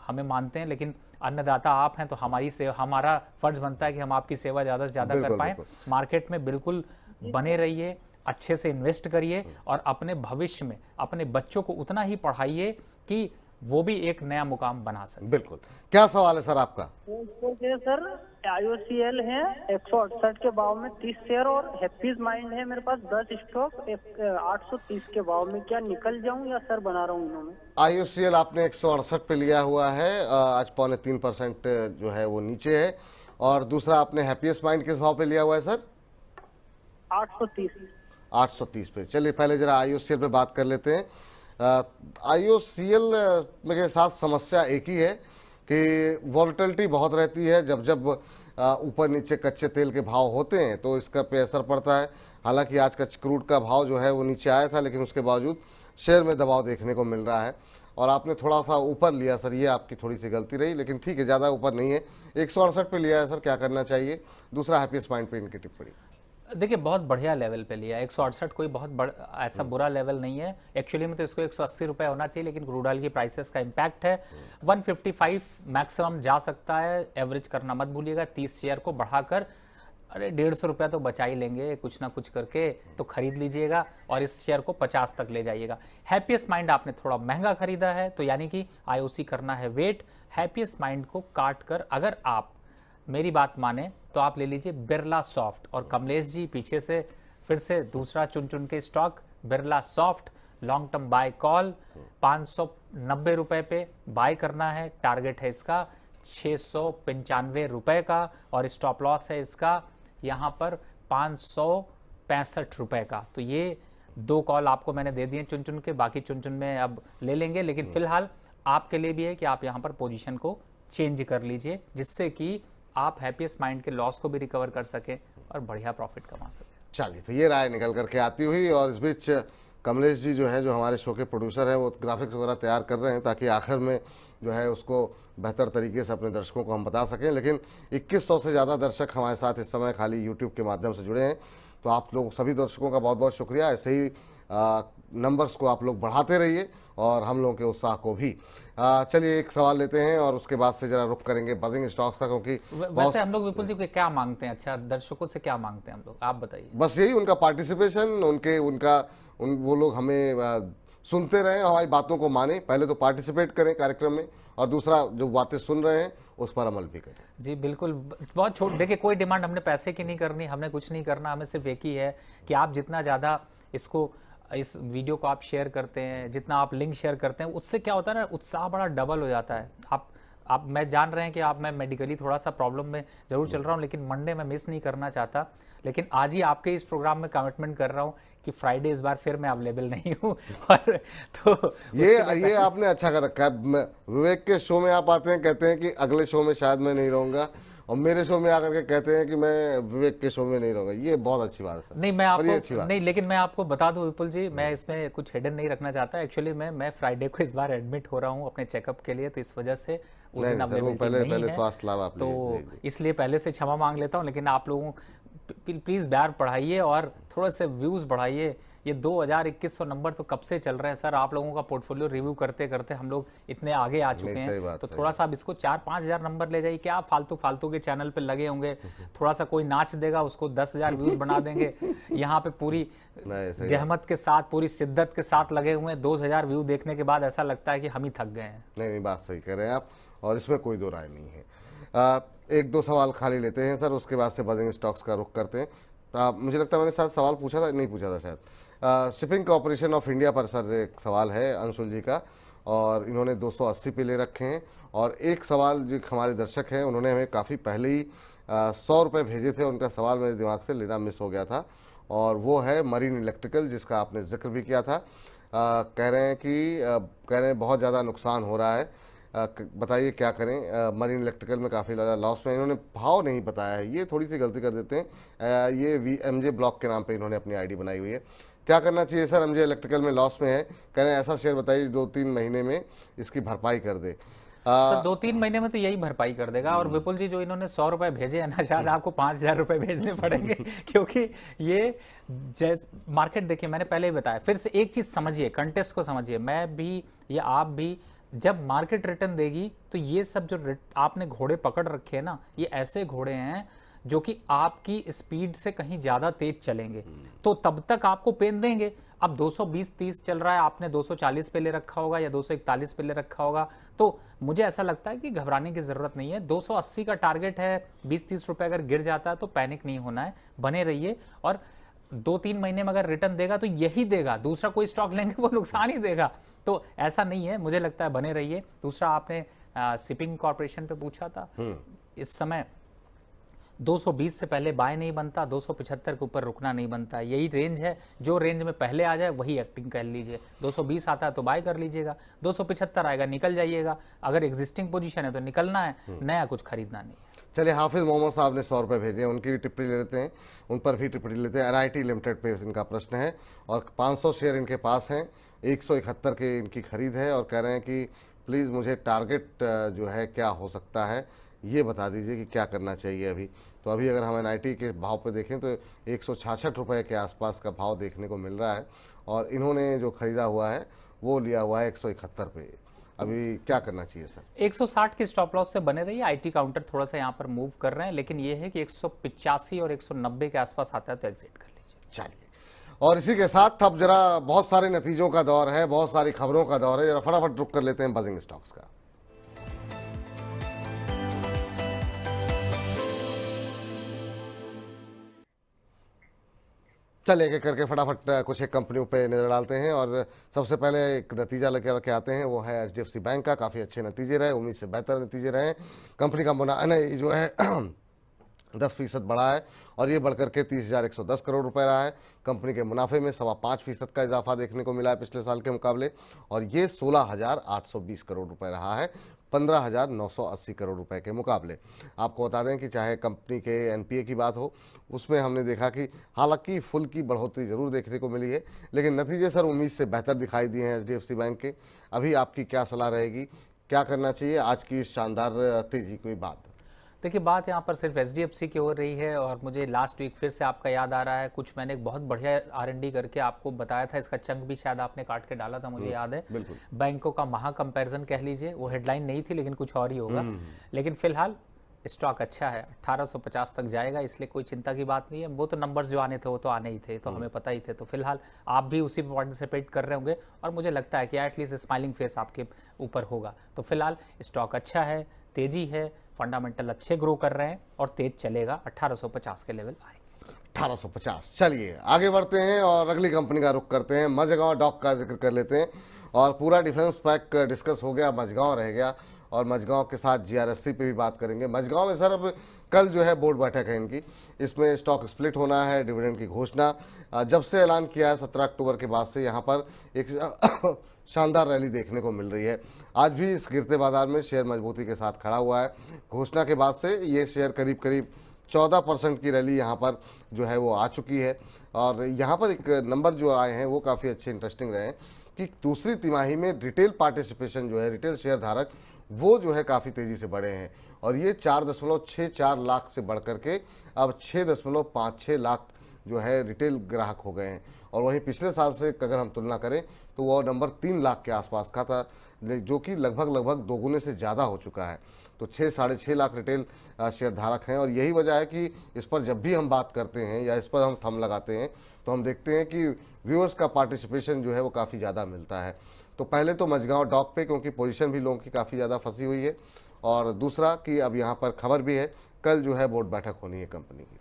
हमें मानते हैं, लेकिन अन्नदाता आप हैं तो हमारी सेवा, हमारा फ़र्ज़ बनता है कि हम आपकी सेवा ज़्यादा से ज़्यादा कर पाएँ। मार्केट में बिल्कुल बने रहिए, अच्छे से इन्वेस्ट करिए, और अपने भविष्य में अपने बच्चों को उतना ही पढ़ाइए कि वो भी एक नया मुकाम बना सके। बिल्कुल। क्या सवाल है सर आपका? सर IOCL है 168 के भाव में 30 शेयर, और हैप्पीज माइंड है मेरे पास 10 स्टॉक 830 के भाव में। क्या निकल जाऊं या सर बना रहा हूं इन्होंने? IOCL आपने 168 पे लिया हुआ है, आज 3.25% जो है वो नीचे है। और दूसरा आपने हैप्पीएस्ट माइंड किस भाव पे लिया हुआ है सर? 830 पे। चलिए पहले जरा IOCL पे बात कर लेते हैं। IOCL के साथ समस्या एक ही है कि वॉलेटिलिटी बहुत रहती है। जब जब ऊपर नीचे कच्चे तेल के भाव होते हैं तो इसका पे असर पड़ता है। हालांकि आज का क्रूड का भाव जो है वो नीचे आया था, लेकिन उसके बावजूद शेयर में दबाव देखने को मिल रहा है। और आपने थोड़ा सा ऊपर लिया सर, ये आपकी थोड़ी सी गलती रही, लेकिन ठीक है, ज़्यादा ऊपर नहीं है। 168 पे लिया है सर, क्या करना चाहिए? दूसरा हैप्पीएस्ट माइंड पे इनकी टिप्पणी। देखिए बहुत बढ़िया लेवल पे लिया। 168 कोई बहुत ऐसा बुरा लेवल नहीं है। एक्चुअली में तो इसको 180 रुपये होना चाहिए, लेकिन क्रूड ऑयल की प्राइसेस का इम्पैक्ट है। 155 मैक्सिमम जा सकता है, एवरेज करना मत भूलिएगा। 30 शेयर को बढ़ाकर 150 रुपया तो बचा ही लेंगे कुछ ना कुछ करके, तो खरीद लीजिएगा और इस शेयर को 50 तक ले जाइएगा। हैप्पीएस्ट माइंड आपने थोड़ा महंगा खरीदा है, तो यानी कि IOC करना है वेट। हैप्पीएस्ट माइंड को काट कर अगर आप मेरी बात माने तो आप ले लीजिए बिरला सॉफ्ट। और कमलेश जी पीछे से फिर से दूसरा चुन चुन के stock Birla soft, long term by call 590 रुपये पे बाय करना है। टारगेट है इसका 695 रुपये का, और स्टॉप लॉस है इसका यहाँ पर 565 रुपये का। तो ये 2 कॉल आपको मैंने दे दिए चुन चुन के, बाकी चुन चुन में अब ले लेंगे। लेकिन फिलहाल आपके लिए भी है कि आप यहाँ पर पोजीशन को चेंज कर लीजिए, जिससे कि आप हैप्पीएस्ट माइंड के लॉस को भी रिकवर कर सके और बढ़िया प्रॉफिट कमा सके। चलिए, तो ये राय निकल करके आती हुई, और इस बीच कमलेश जी जो है, जो हमारे शो के प्रोड्यूसर हैं, वो ग्राफिक्स वगैरह तैयार कर रहे हैं ताकि आखिर में जो है उसको बेहतर तरीके से अपने दर्शकों को हम बता सकें। लेकिन 2100 से ज़्यादा दर्शक हमारे साथ इस समय खाली यूट्यूब के माध्यम से जुड़े हैं, तो आप लोग सभी दर्शकों का बहुत बहुत शुक्रिया। ऐसे ही नंबर्स को आप लोग बढ़ाते रहिए और हम लोगों के उत्साह को भी। चलिए एक सवाल लेते हैं और उसके बाद से जरा रुक करेंगे बजिंग स्टॉक्स का, क्योंकि वैसे हम लोग विपुल जी को क्या मांगते हैं? अच्छा, दर्शकों से क्या मांगते हैं हम लोग, आप बताइए। बस यही, उनका पार्टिसिपेशन, वो लोग हमें सुनते रहें, हमारी बातों को माने। पहले तो पार्टिसिपेट करें कार्यक्रम में, और दूसरा जो बातें सुन रहे हैं उस पर अमल भी करें। जी बिल्कुल, बहुत छोट। देखिए कोई डिमांड हमने पैसे की नहीं करनी, हमने कुछ नहीं करना। हमें सिर्फ एक ही है कि आप जितना ज़्यादा इस वीडियो को आप शेयर करते हैं, जितना आप लिंक शेयर करते हैं, उससे क्या होता है ना, उत्साह बड़ा डबल हो जाता है। मैं जान रहे हैं कि मैं मेडिकली थोड़ा सा प्रॉब्लम में ज़रूर चल रहा हूं, लेकिन मंडे मैं मिस नहीं करना चाहता। लेकिन आज ही आपके इस प्रोग्राम में कमिटमेंट कर रहा हूं कि फ्राइडे इस बार फिर मैं अवेलेबल नहीं हूं। और तो ये आपने अच्छा कर रखा है। विवेक के शो में आप आते हैं, कहते हैं कि अगले शो में शायद मैं नहीं रहूंगा, और मेरे शो में आकर के कहते हैं कि मैं विवेक के शो में नहीं रहूंगा। ये बहुत अच्छी बात है। नहीं, मैं आपको नहीं, लेकिन मैं आपको बता दूं विपुल जी, मैं इसमें कुछ हिडन नहीं रखना चाहता। एक्चुअली मैं फ्राइडे को इस बार एडमिट हो रहा हूं अपने चेकअप के लिए, तो इस वजह से उस दिन अवेलेबल नहीं है, तो इसलिए पहले से क्षमा मांग लेता हूं। लेकिन आप लोगों प्लीज़ बैर पढ़ाइए और थोड़ा से व्यूज़ बढ़ाइए। ये 2100 नंबर तो कब से चल रहे हैं सर। आप लोगों का पोर्टफोलियो रिव्यू करते करते हम लोग इतने आगे आ चुके हैं, तो थोड़ा सा अब इसको 4-5 हज़ार नंबर ले जाइए। क्या फालतू के चैनल पे लगे होंगे, थोड़ा सा कोई नाच देगा उसको 10,000 व्यूज़ बना देंगे। यहाँ पे पूरी जहमत के साथ, पूरी शिद्दत के साथ लगे हुए हैं। 2000 व्यू देखने के बाद ऐसा लगता है कि हम ही थक गए हैं। नहीं, बात सही कह रहे हैं आप, और इसमें कोई दो राय नहीं है। 1-2 सवाल खाली लेते हैं सर, उसके बाद से बजिंग स्टॉक्स का रुख करते हैं। मुझे लगता है मैंने शायद सवाल पूछा था, नहीं पूछा था शायद। शिपिंग कॉर्पोरेशन ऑफ इंडिया पर सर एक सवाल है अंशुल जी का, और इन्होंने 280 पे ले रखे हैं। और एक सवाल जो हमारे दर्शक हैं, उन्होंने हमें काफ़ी पहले ही 100 रुपये भेजे थे, उनका सवाल मेरे दिमाग से लेना मिस हो गया था, और वो है मरीन इलेक्ट्रिकल, जिसका आपने जिक्र भी किया था। कह रहे हैं बहुत ज़्यादा नुकसान हो रहा है, बताइए क्या करें। मरीन इलेक्ट्रिकल में काफ़ी ज़्यादा लॉस में, इन्होंने भाव नहीं बताया है, ये थोड़ी सी गलती कर देते हैं। ये VMJ ब्लॉक के नाम पे इन्होंने अपनी आईडी बनाई हुई है। क्या करना चाहिए सर? MJ इलेक्ट्रिकल में लॉस में है, कह रहे हैं ऐसा शेयर बताइए 2-3 महीने में इसकी भरपाई कर दे। सर 2-3 महीने में तो यही भरपाई कर देगा। और विपुल जी, जो इन्होंने 100 रुपए भेजे हैं ना, शायद आपको 5,000 रुपए भेजने पड़ेंगे क्योंकि ये मार्केट देखिए, मैंने पहले ही बताया, फिर से एक चीज समझिए, कंटेस्ट को समझिए, मैं भी या आप भी, जब मार्केट रिटर्न देगी तो ये सब जो आपने घोड़े पकड़ रखे हैं ना, ये ऐसे घोड़े हैं जो कि आपकी स्पीड से कहीं ज्यादा तेज चलेंगे, तो तब तक आपको पेन देंगे। अब 220-30 चल रहा है, आपने 240 पे ले रखा होगा या 241 पे ले रखा होगा, तो मुझे ऐसा लगता है कि घबराने की जरूरत नहीं है। 280 का टारगेट है, 20-30 रुपए अगर गिर जाता है तो पैनिक नहीं होना है, बने रहिए। और 2-3 महीने में अगर रिटर्न देगा तो यही देगा, दूसरा कोई स्टॉक लेंगे वो नुकसान ही देगा, तो ऐसा नहीं है, मुझे लगता है बने रहिए। दूसरा, आपने शिपिंग कॉर्पोरेशन पे पूछा था, इस समय 220 से पहले बाय नहीं बनता, 275 के ऊपर रुकना नहीं बनता, यही रेंज है। जो रेंज में पहले आ जाए वही एक्टिंग कर लीजिए। 220 आता है तो बाय कर लीजिएगा, 275 आएगा निकल जाइएगा। अगर एग्जिस्टिंग पोजीशन है तो निकलना है, नया कुछ खरीदना नहीं है। चलिए, हाफिज मोहम्मद साहब ने 100 रुपये भेजे हैं, उनकी भी टिप्पणी ले लेते हैं, उन पर भी टिप्पणी लेते हैं। NIT लिमिटेड पे इनका प्रश्न है और 500 शेयर इनके पास हैं, 171 के इनकी खरीद है, और कह रहे हैं कि प्लीज़ मुझे टारगेट जो है क्या हो सकता है ये बता दीजिए कि क्या करना चाहिए अभी। तो अभी अगर हम NIT के भाव पर देखें तो 166 रुपये के आसपास का भाव देखने को मिल रहा है, और इन्होंने जो ख़रीदा हुआ है वो लिया हुआ है 171 पे। अभी क्या करना चाहिए सर? 160 के स्टॉप लॉस से बने रहिए। IT काउंटर थोड़ा सा यहाँ पर मूव कर रहे हैं, लेकिन ये है कि 185 और 190 के आसपास आता है तो एग्जिट कर लीजिए। चलिए, और इसी के साथ अब जरा बहुत सारे नतीजों का दौर है, बहुत सारी खबरों का दौर है, जरा फटाफट रुक कर लेते हैं बजिंग स्टॉक्स का। चलिए, एक करके फटाफट कुछ एक कंपनियों पे नज़र डालते हैं, और सबसे पहले एक नतीजा लेकर के आते हैं, वो है HDFC बैंक का। काफ़ी अच्छे नतीजे रहे, उम्मीद से बेहतर नतीजे रहे। कंपनी का मुनाफा जो है 10% बढ़ा है, और ये बढ़कर के 30,110 करोड़ रुपए रहा है। कंपनी के मुनाफे में 5.25% का इजाफा देखने को मिला है पिछले साल के मुकाबले, और ये 16,820 करोड़ रुपए रहा है 15,980 करोड़ रुपए के मुकाबले। आपको बता दें कि चाहे कंपनी के NPA की बात हो, उसमें हमने देखा कि हालांकि फुल की बढ़ोतरी जरूर देखने को मिली है, लेकिन नतीजे सर उम्मीद से बेहतर दिखाई दिए हैं HDFC बैंक के। अभी आपकी क्या सलाह रहेगी, क्या करना चाहिए आज की इस शानदार तेजी की बात? देखिए, बात यहाँ पर सिर्फ HDFC की हो रही है, और मुझे लास्ट वीक फिर से आपका याद आ रहा है, कुछ मैंने एक बहुत बढ़िया R&D करके आपको बताया था, इसका चंक भी शायद आपने काट के डाला था, मुझे याद है। बैंकों का महा कंपैरिजन कह लीजिए, वो हेडलाइन नहीं थी लेकिन कुछ और ही होगा। लेकिन फिलहाल स्टॉक अच्छा है, 1850 तक जाएगा, इसलिए कोई चिंता की बात नहीं है। वो तो नंबर्स जो आने थे वो तो आने ही थे, तो हमें पता ही थे। तो फिलहाल आप भी उसी में पार्टिसिपेट कर रहे होंगे, और मुझे लगता है कि एटलीस्ट स्माइलिंग फेस आपके ऊपर होगा। तो फिलहाल स्टॉक अच्छा है, तेजी है, फंडामेंटल अच्छे ग्रो कर रहे हैं, और तेज चलेगा, 1850 के लेवल आएंगे। 1850। चलिए आगे बढ़ते हैं और अगली कंपनी का रुख करते हैं। मझगांव डॉक का जिक्र कर लेते हैं, और पूरा डिफेंस पैक डिस्कस हो गया, मझगांव रह गया, और मझगांव के साथ GRSC पे भी बात करेंगे। मझगांव में सर अब कल जो है बोर्ड बैठक है इनकी, इसमें स्टॉक स्प्लिट होना है, डिविडेंड की घोषणा जब से ऐलान किया है 17 अक्टूबर के बाद से यहाँ पर एक शानदार रैली देखने को मिल रही है। आज भी इस गिरते बाजार में शेयर मजबूती के साथ खड़ा हुआ है। घोषणा के बाद से ये शेयर करीब 14% की रैली यहाँ पर जो है वो आ चुकी है, और यहाँ पर एक नंबर जो आए हैं वो काफ़ी अच्छे इंटरेस्टिंग रहे हैं कि दूसरी तिमाही में रिटेल पार्टिसिपेशन जो है, रिटेल शेयर धारक वो जो है काफ़ी तेज़ी से बढ़े हैं, और ये 4.64 लाख से बढ़ करके अब 6.56 लाख जो है रिटेल ग्राहक हो गए हैं। और वहीं पिछले साल से अगर हम तुलना करें तो वो नंबर 3 लाख के आसपास का था, जो कि लगभग दोगुने से ज़्यादा हो चुका है। तो 6-6.5 लाख रिटेल शेयर धारक हैं, और यही वजह है कि इस पर जब भी हम बात करते हैं या इस पर हम थंब लगाते हैं तो हम देखते हैं कि व्यूअर्स का पार्टिसिपेशन जो है वो काफ़ी ज़्यादा मिलता है। तो पहले तो मझगांव डॉक पे, क्योंकि पोजीशन भी लोगों की काफ़ी ज़्यादा फंसी हुई है, और दूसरा कि अब यहाँ पर खबर भी है कल जो है बोर्ड बैठक होनी है कंपनी की।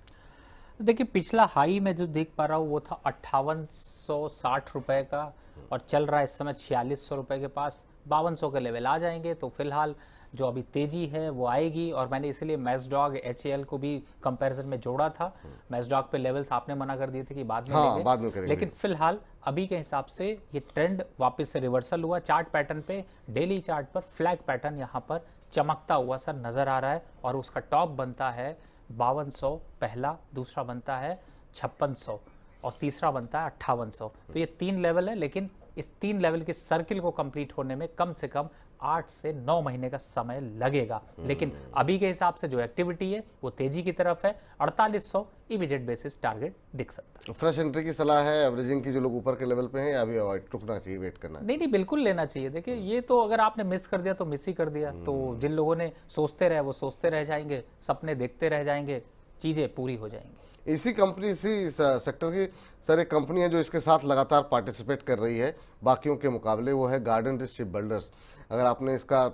देखिए, पिछला हाई में जो देख पा रहा हूँ वो था 5860 रुपए का, और चल रहा है इस समय 4600 रुपए के पास। 5200 के लेवल आ जाएंगे तो फिलहाल जो अभी तेजी है वो आएगी, और मैंने इसीलिए मैजडॉग HAL को भी कंपैरिजन में जोड़ा था। मैजडॉग पे लेवल्स आपने मना कर दिए थे कि बाद में हाँ, लेंगे, बाद में करेंगे। लेकिन फिलहाल अभी के हिसाब से ये ट्रेंड वापस से रिवर्सल हुआ। चार्ट पैटर्न पे, डेली चार्ट पर फ्लैग पैटर्न यहाँ पर चमकता हुआ सर नजर आ रहा है, और उसका टॉप बनता है 5200 पहला, दूसरा बनता है 5600 और तीसरा बनता है 5800। तो ये 3 लेवल है, लेकिन इस 3 लेवल के सर्किल को कंप्लीट होने में कम से कम 8 से 9 महीने का समय लगेगा। लेकिन अभी के हिसाब से जो एक्टिविटी है वो तेजी की तरफ है। 4800 इमीडिएट बेसिस टारगेट दिख सकता है। फ्रेश एंट्री की सलाह है एवरेजिंग की, जो लोग ऊपर के लेवल पे हैं, या अभी अवॉइड रुकना चाहिए, वेट करना है? नहीं, बिल्कुल लेना चाहिए। देखिए, ये तो अगर आपने मिस कर दिया तो मिस ही कर दिया। तो जिन लोगों ने सोचते रहे वो सोचते रह जाएंगे, सपने देखते रह जाएंगे, चीजें पूरी हो जाएंगी। इसी कंपनी, इसी सेक्टर की सर एक कंपनी है जो इसके साथ लगातार पार्टिसिपेट कर रही है बाकियों के मुकाबले, वो है गार्डन रिच शिप बिल्डर्स। अगर आपने इसका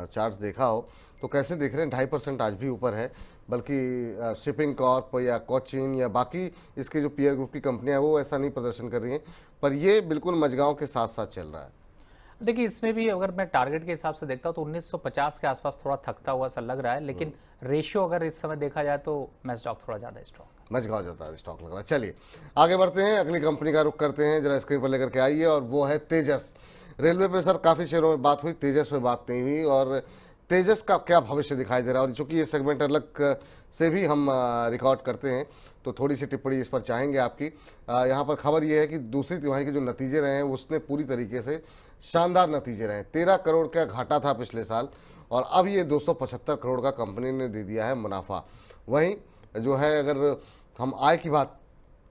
चार्ट देखा हो तो कैसे देख रहे हैं, 2.5% आज भी ऊपर है, बल्कि शिपिंग कॉर्प या कोचिन या बाकी इसके जो पीयर ग्रुप की कंपनियां वो ऐसा नहीं प्रदर्शन कर रही हैं, पर ये बिल्कुल मजगांव के साथ साथ चल रहा है। देखिए, इसमें भी अगर मैं टारगेट के हिसाब से देखता हूँ तो 1950 के आसपास थोड़ा थकता हुआ सा लग रहा है, लेकिन रेशियो अगर इस समय देखा जाए तो मैजडॉग थोड़ा ज़्यादा स्ट्रॉन्ग, मजगांव ज़्यादा स्टॉक लग रहा है। चलिए आगे बढ़ते हैं, अगली कंपनी का रुख करते हैं, जरा स्क्रीन पर लेकर के आइए, और वो है तेजस। रेलवे पे सर काफ़ी शेयरों में बात हुई, तेजस पे बात नहीं हुई, और तेजस का क्या भविष्य दिखाई दे रहा है। और चूंकि ये सेगमेंट अलग से भी हम रिकॉर्ड करते हैं तो थोड़ी सी टिप्पणी इस पर चाहेंगे आपकी। यहाँ पर खबर ये है कि दूसरी तिमाही के जो नतीजे रहे हैं उसने पूरी तरीके से शानदार नतीजे रहे। 13 करोड़ का घाटा था पिछले साल, और अब ये 275 करोड़ का कंपनी ने दे दिया है मुनाफा। वहीं जो है, अगर हम आय की बात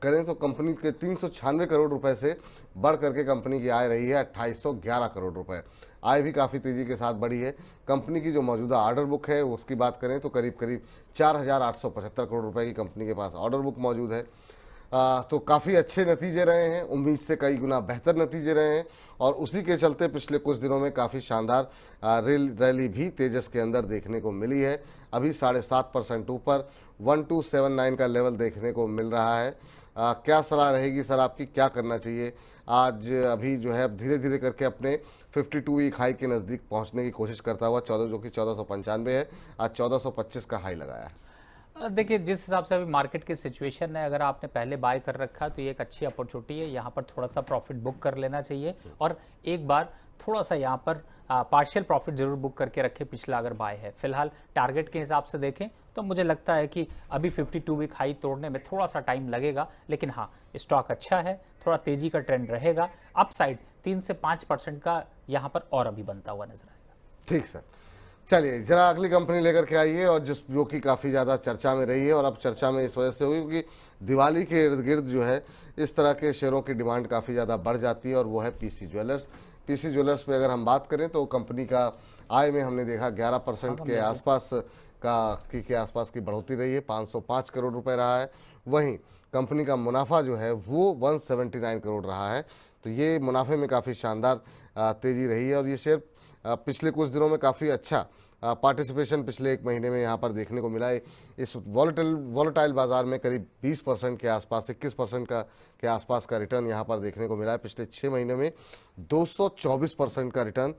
करें तो कंपनी के 396 करोड़ रुपए से बढ़ करके कंपनी की आय रही है 2811 करोड़ रुपए। आय भी काफ़ी तेज़ी के साथ बढ़ी है। कंपनी की जो मौजूदा ऑर्डर बुक है उसकी बात करें तो करीब करीब 4875 करोड़ रुपए की कंपनी के पास ऑर्डर बुक मौजूद है। तो काफ़ी अच्छे नतीजे रहे हैं, उम्मीद से कई गुना बेहतर नतीजे रहे हैं, और उसी के चलते पिछले कुछ दिनों में काफ़ी शानदार रैली भी तेजस के अंदर देखने को मिली है। अभी 7.5% ऊपर 1279 का लेवल देखने को मिल रहा है। क्या सलाह रहेगी सर आपकी, क्या करना चाहिए? आज अभी जो है धीरे धीरे करके अपने 52 वीक हाई के नज़दीक पहुंचने की कोशिश करता हुआ 14, जो कि 1495 है, आज 1425 का हाई लगाया है। देखिए, जिस हिसाब से अभी मार्केट की सिचुएशन है, अगर आपने पहले बाय कर रखा है तो ये एक अच्छी अपॉर्चुनिटी है। यहाँ पर थोड़ा सा प्रॉफिट बुक कर लेना चाहिए, और एक बार थोड़ा सा यहाँ पर पार्शियल प्रॉफिट जरूर बुक करके रखें पिछला अगर बाय है। फिलहाल टारगेट के हिसाब से देखें तो मुझे लगता है कि अभी 52 वीक हाई तोड़ने में थोड़ा सा टाइम लगेगा, लेकिन हाँ, स्टॉक अच्छा है, थोड़ा तेजी का ट्रेंड रहेगा। अपसाइड 3 से 5% का यहाँ पर और अभी बनता हुआ नजर आएगा। ठीक सर, चलिए जरा अगली कंपनी लेकर के आइए, और जो कि काफ़ी ज़्यादा चर्चा में रही है, और अब चर्चा में इस वजह से हुई क्योंकि दिवाली के इर्द गिर्द जो है इस तरह के शेयरों की डिमांड काफ़ी ज़्यादा बढ़ जाती है, और वो है पीसी ज्वेलर्स। पीसी ज्वेलर्स पे अगर हम बात करें तो कंपनी का आय में हमने देखा 11% के आसपास के आसपास की बढ़ोतरी रही है, 505 करोड़ रुपए रहा है। वहीं कंपनी का मुनाफा जो है वो 179 करोड़ रहा है। तो ये मुनाफे में काफ़ी शानदार तेज़ी रही है, और ये शेयर पिछले कुछ दिनों में काफ़ी अच्छा पार्टिसिपेशन पिछले 1 महीने में यहाँ पर देखने को मिला है। इस वॉलेटाइल बाजार में करीब 20% के आसपास, 21% के आसपास का रिटर्न यहाँ पर देखने को मिला है। पिछले 6 महीने में 224% का रिटर्न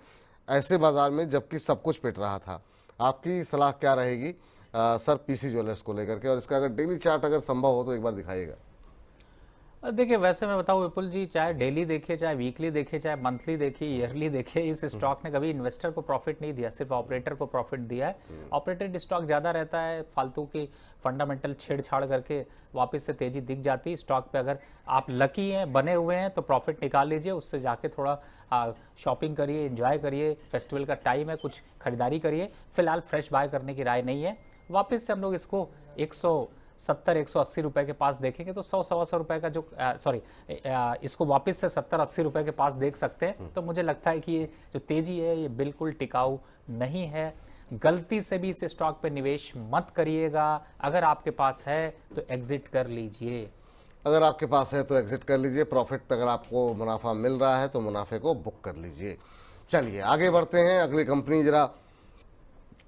ऐसे बाजार में, जबकि सब कुछ पिट रहा था। आपकी सलाह क्या रहेगी सर पीसी ज्वेलर्स को लेकर के, और इसका अगर डेली चार्ट अगर संभव हो तो एक बार दिखाइएगा। देखिए, वैसे मैं बताऊं विपुल जी, चाहे डेली देखे, चाहे वीकली देखे, चाहे मंथली देखे, ईयरली देखे, इस स्टॉक ने कभी इन्वेस्टर को प्रॉफिट नहीं दिया, सिर्फ ऑपरेटर को प्रॉफिट दिया है। ऑपरेटेड स्टॉक ज़्यादा रहता है, फालतू की फंडामेंटल छेड़छाड़ करके वापस से तेजी दिख जाती है स्टॉक पे। अगर आप लकी हैं, बने हुए हैं, तो प्रॉफिट निकाल लीजिए, उससे जाके थोड़ा शॉपिंग करिए, एंजॉय करिए, फेस्टिवल का टाइम है, कुछ खरीदारी करिए। फिलहाल फ्रेश बाय करने की राय नहीं है। वापस से हम लोग इसको 170-180 रुपए के पास देखेंगे तो 100-125 रुपए का जो इसको वापस से 70-80 रुपए के पास देख सकते हैं। तो मुझे लगता है कि ये जो तेजी है ये बिल्कुल टिकाऊ नहीं है। गलती से भी इस स्टॉक पे निवेश मत करिएगा। अगर आपके पास है तो एग्जिट कर लीजिए। अगर आपके पास है तो एग्जिट कर लीजिए। प्रॉफिट अगर आपको मुनाफा मिल रहा है तो मुनाफे को बुक कर लीजिए। चलिए आगे बढ़ते हैं। अगली कंपनी जरा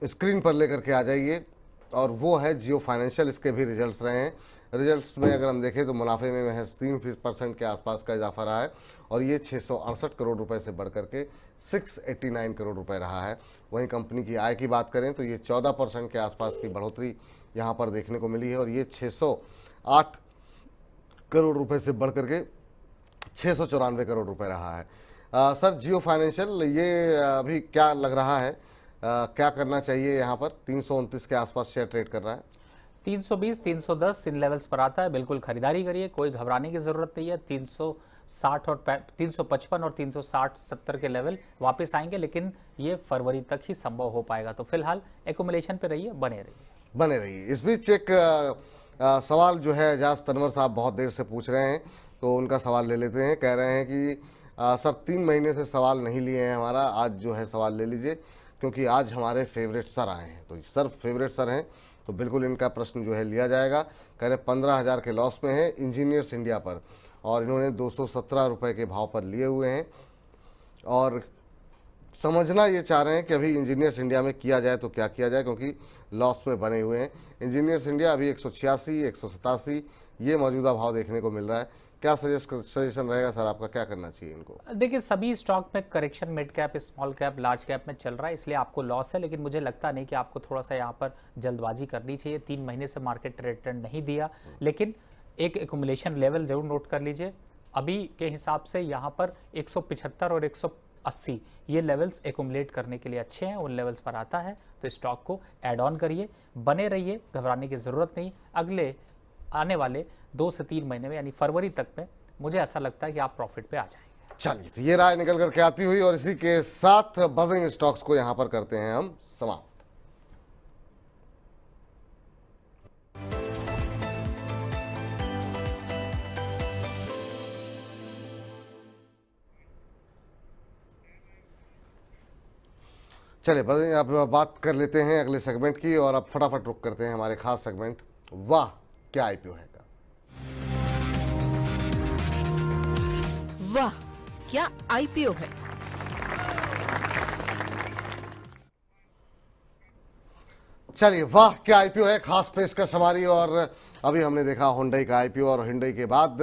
स्क्रीन पर लेकर के आ जाइए, और वो है जियो फाइनेंशियल। इसके भी रिजल्ट्स रहे हैं। रिजल्ट्स में अगर हम देखें तो मुनाफे में महज 3% के आसपास का इजाफा रहा है और ये 668 करोड़ रुपए से बढ़कर के 689 करोड़ रुपए रहा है। वहीं कंपनी की आय की बात करें तो ये 14% के आसपास की बढ़ोतरी यहाँ पर देखने को मिली है और ये 608 करोड़ रुपए से बढ़कर के 694 करोड़ रुपए रहा है। सर, जियो फाइनेंशियल ये अभी क्या लग रहा है, क्या करना चाहिए? यहाँ पर 329 के आसपास शेयर ट्रेड कर रहा है। 320, 310 इन लेवल्स पर आता है, बिल्कुल खरीदारी करिए, कोई घबराने की ज़रूरत नहीं है। 360 और 355 और 360-70 के लेवल वापस आएंगे, लेकिन ये फरवरी तक ही संभव हो पाएगा। तो फिलहाल एकुमुलेशन पे रहिए, बने रहिए। इस बीच एक सवाल जो है एजाज तनवर साहब बहुत देर से पूछ रहे हैं, तो उनका सवाल ले लेते हैं। कह रहे हैं कि सर 3 महीने से सवाल नहीं लिए हैं हमारा, आज जो है सवाल ले लीजिए क्योंकि आज हमारे फेवरेट सर आए हैं। तो सर फेवरेट सर हैं तो बिल्कुल इनका प्रश्न जो है लिया जाएगा। कह रहे 15,000 के लॉस में है इंजीनियर्स इंडिया पर और इन्होंने 217 रुपये के भाव पर लिए हुए हैं और समझना ये चाह रहे हैं कि अभी इंजीनियर्स इंडिया में किया जाए तो क्या किया जाए, क्योंकि लॉस में बने हुए हैं। इंजीनियर्स इंडिया अभी 186, 187 ये मौजूदा भाव देखने को मिल रहा है। क्या सजेशन रहेगा सर आपका, क्या करना चाहिए इनको? देखिए, सभी स्टॉक में correction mid cap, small cap, large cap में चल रहा है, इसलिए आपको लॉस है, लेकिन मुझे लगता नहीं कि आपको थोड़ा सा यहाँ पर जल्दबाजी करनी चाहिए। 3 महीने से मार्केट रिटर्न नहीं दिया, लेकिन एक एक्यूमुलेशन लेवल जरूर नोट कर लीजिए। अभी के हिसाब से यहाँ पर 175 और 180 ये लेवल्स एक्यूमुलेट करने के लिए अच्छे हैं, उन लेवल्स पर आता है तो स्टॉक को ऐड ऑन करिए, बने रहिए, घबराने की ज़रूरत नहीं। अगले आने वाले 2 से 3 महीने में यानी फरवरी तक में मुझे ऐसा लगता है कि आप प्रॉफिट पे आ जाएंगे। चलिए, तो ये राय निकल करके आती हुई और इसी के साथ बजिंग स्टॉक्स को यहां पर करते हैं हम समाप्त। चलिए, बजिंग आप बात कर लेते हैं अगले सेगमेंट की और अब फटाफट रुक करते हैं हमारे खास सेगमेंट वाह क्या आईपीओ है का। वाह क्या आईपीओ है। चलिए, वाह क्या आईपीओ है, खास पेशकश हमारी। और अभी हमने देखा हुंडई का आईपीओ और हुंडई के बाद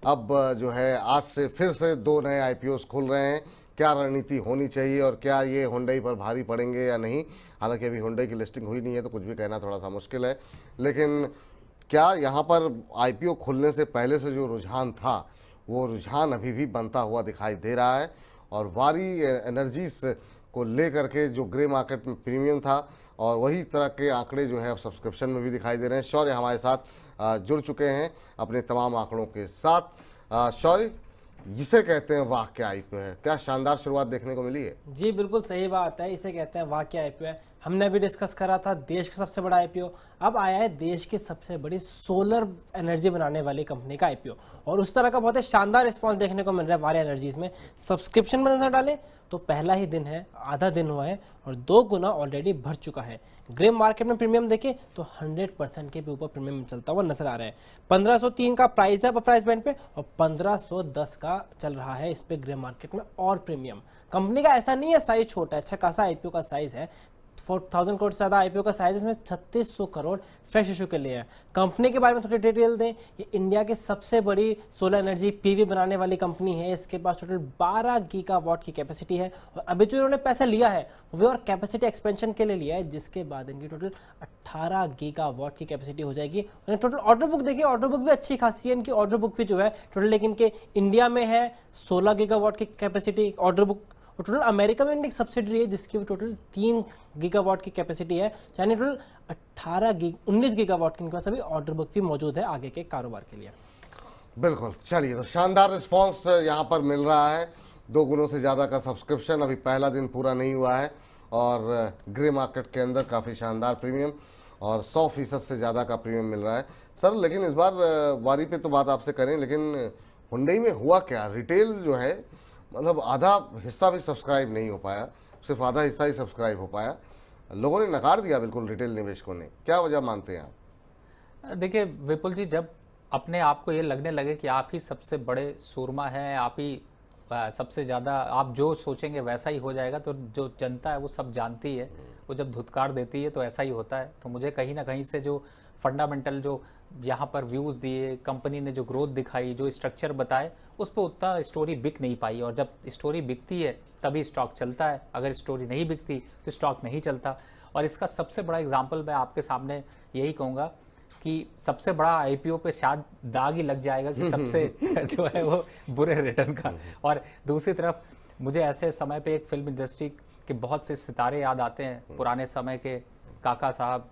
अब जो है आज से फिर से 2 नए आईपीओस खुल रहे हैं। क्या रणनीति होनी चाहिए और क्या ये हुंडई पर भारी पड़ेंगे या नहीं? हालांकि अभी हुंडई की लिस्टिंग हुई नहीं है तो कुछ भी कहना थोड़ा सा मुश्किल है, लेकिन क्या यहाँ पर आईपीओ खुलने से पहले से जो रुझान था वो रुझान अभी भी बनता हुआ दिखाई दे रहा है। और वारी एनर्जीज को लेकर के जो ग्रे मार्केट में प्रीमियम था और वही तरह के आंकड़े जो है अब सब्सक्रिप्शन में भी दिखाई दे रहे हैं। शौर्य हमारे साथ जुड़ चुके हैं अपने तमाम आंकड़ों के साथ। शौर्य, इसे कहते हैं वाह क्या आईपीओ है, क्या शानदार शुरुआत देखने को मिली है? जी बिल्कुल सही बात है, इसे कहते हैं वाह क्या आईपीओ है। हमने अभी डिस्कस करा था देश का सबसे बड़ा आईपीओ, अब आया है देश की सबसे बड़ी सोलर एनर्जी बनाने वाली कंपनी का आईपीओ और उस तरह का बहुत ही शानदार रिस्पांस देखने को मिल रहा है वारी एनर्जीज में। सब्सक्रिप्शन में नजर डालें तो पहला ही दिन है, आधा दिन हुआ है और 2 गुना ऑलरेडी भर चुका है। ग्रे मार्केट में प्रीमियम देखें तो 100% के भी ऊपर प्रीमियम चलता हुआ नजर आ रहा है। 1503 का प्राइस है प्राइस बैंड पे और 1510 का चल रहा है इस पे ग्रे मार्केट में और प्रीमियम। कंपनी का ऐसा नहीं है साइज छोटा है, अच्छा खासा आईपीओ का साइज है। 4000 करोड़ से ज़्यादा आईपीओ का साइज, इसमें 3600 करोड़ फ्रेश इशू के लिए है। कंपनी के बारे में थोड़ी डिटेल दें, ये इंडिया की सबसे बड़ी सोलर एनर्जी पीवी बनाने वाली कंपनी है। इसके पास टोटल 12 गीगावाट की कैपेसिटी है और अभी जो इन्होंने पैसा लिया है वो और कैपेसिटी एक्सपेंशन के लिए लिया है, जिसके बाद इनकी टोटल 18 गीगावाट की कैपेसिटी हो जाएगी। और टोटल ऑर्डर बुक देखिए, ऑर्डर बुक भी अच्छी खासी है इनकी। ऑर्डर बुक भी जो है टोटल, लेकिन के इंडिया में है 16 गीगावाट की कैपेसिटी ऑर्डर बुक और टोटल अमेरिका में इनकी एक सब्सिडरी है जिसकी टोटल 3 गीगावाट की कैपेसिटी है, यानी टोटल 19 गीगावाट की इनके पास अभी ऑर्डर बुक भी मौजूद है आगे के कारोबार के लिए। बिल्कुल, चलिए, तो शानदार रिस्पांस यहाँ पर मिल रहा है। 2 गुनों से ज़्यादा का सब्सक्रिप्शन, अभी पहला दिन पूरा नहीं हुआ है और ग्रे मार्केट के अंदर काफ़ी शानदार प्रीमियम और 100% से ज़्यादा का प्रीमियम मिल रहा है। सर, लेकिन इस बार वारी पे तो बात आपसे करें, लेकिन हुंडई में हुआ क्या? रिटेल जो है मतलब आधा हिस्सा भी सब्सक्राइब नहीं हो पाया, सिर्फ आधा हिस्सा ही सब्सक्राइब हो पाया। लोगों ने नकार दिया बिल्कुल, रिटेल निवेशकों ने। क्या वजह मानते हैं आप? देखिए विपुल जी, जब अपने आप को ये लगने लगे कि आप ही सबसे बड़े सूरमा हैं, आप ही सबसे ज़्यादा, आप जो सोचेंगे वैसा ही हो जाएगा, तो जो जनता है वो सब जानती है, वो जब धुतकार देती है तो ऐसा ही होता है। तो मुझे कहीं ना कहीं से जो फंडामेंटल जो यहाँ पर व्यूज़ दिए, कंपनी ने जो ग्रोथ दिखाई, जो स्ट्रक्चर बताए, उस पर उतना स्टोरी बिक नहीं पाई। और जब स्टोरी बिकती है तभी स्टॉक चलता है, अगर स्टोरी नहीं बिकती तो स्टॉक नहीं चलता। और इसका सबसे बड़ा एग्जाम्पल मैं आपके सामने यही कहूँगा कि सबसे बड़ा आईपीओ पे शायद दाग ही लग जाएगा कि सबसे जो है वो बुरे रिटर्न का। और दूसरी तरफ मुझे ऐसे समय पे एक फिल्म इंडस्ट्री के बहुत से सितारे याद आते हैं, पुराने समय के काका साहब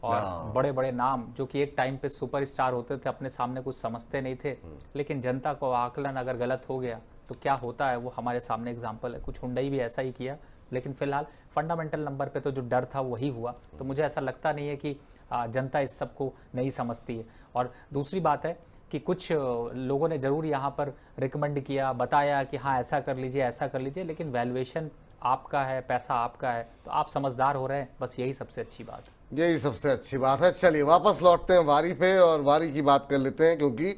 और बड़े बड़े नाम जो कि एक टाइम पे सुपरस्टार होते थे, अपने सामने कुछ समझते नहीं थे, लेकिन जनता को आकलन अगर गलत हो गया तो क्या होता है वो हमारे सामने एग्जाम्पल है। कुछ हुंडई भी ऐसा ही किया, लेकिन फिलहाल फंडामेंटल नंबर पे तो जो डर था वही हुआ। तो मुझे ऐसा लगता नहीं है कि जनता इस सब को नहीं समझती है। और दूसरी बात है कि कुछ लोगों ने ज़रूर यहाँ पर रिकमेंड किया, बताया कि हाँ ऐसा कर लीजिए, ऐसा कर लीजिए, लेकिन वैल्यूएशन आपका है, पैसा आपका है, तो आप समझदार हो रहे हैं, बस यही सबसे अच्छी बात है। यही सबसे अच्छी बात है। चलिए वापस लौटते हैं वारी पे और वारी की बात कर लेते हैं, क्योंकि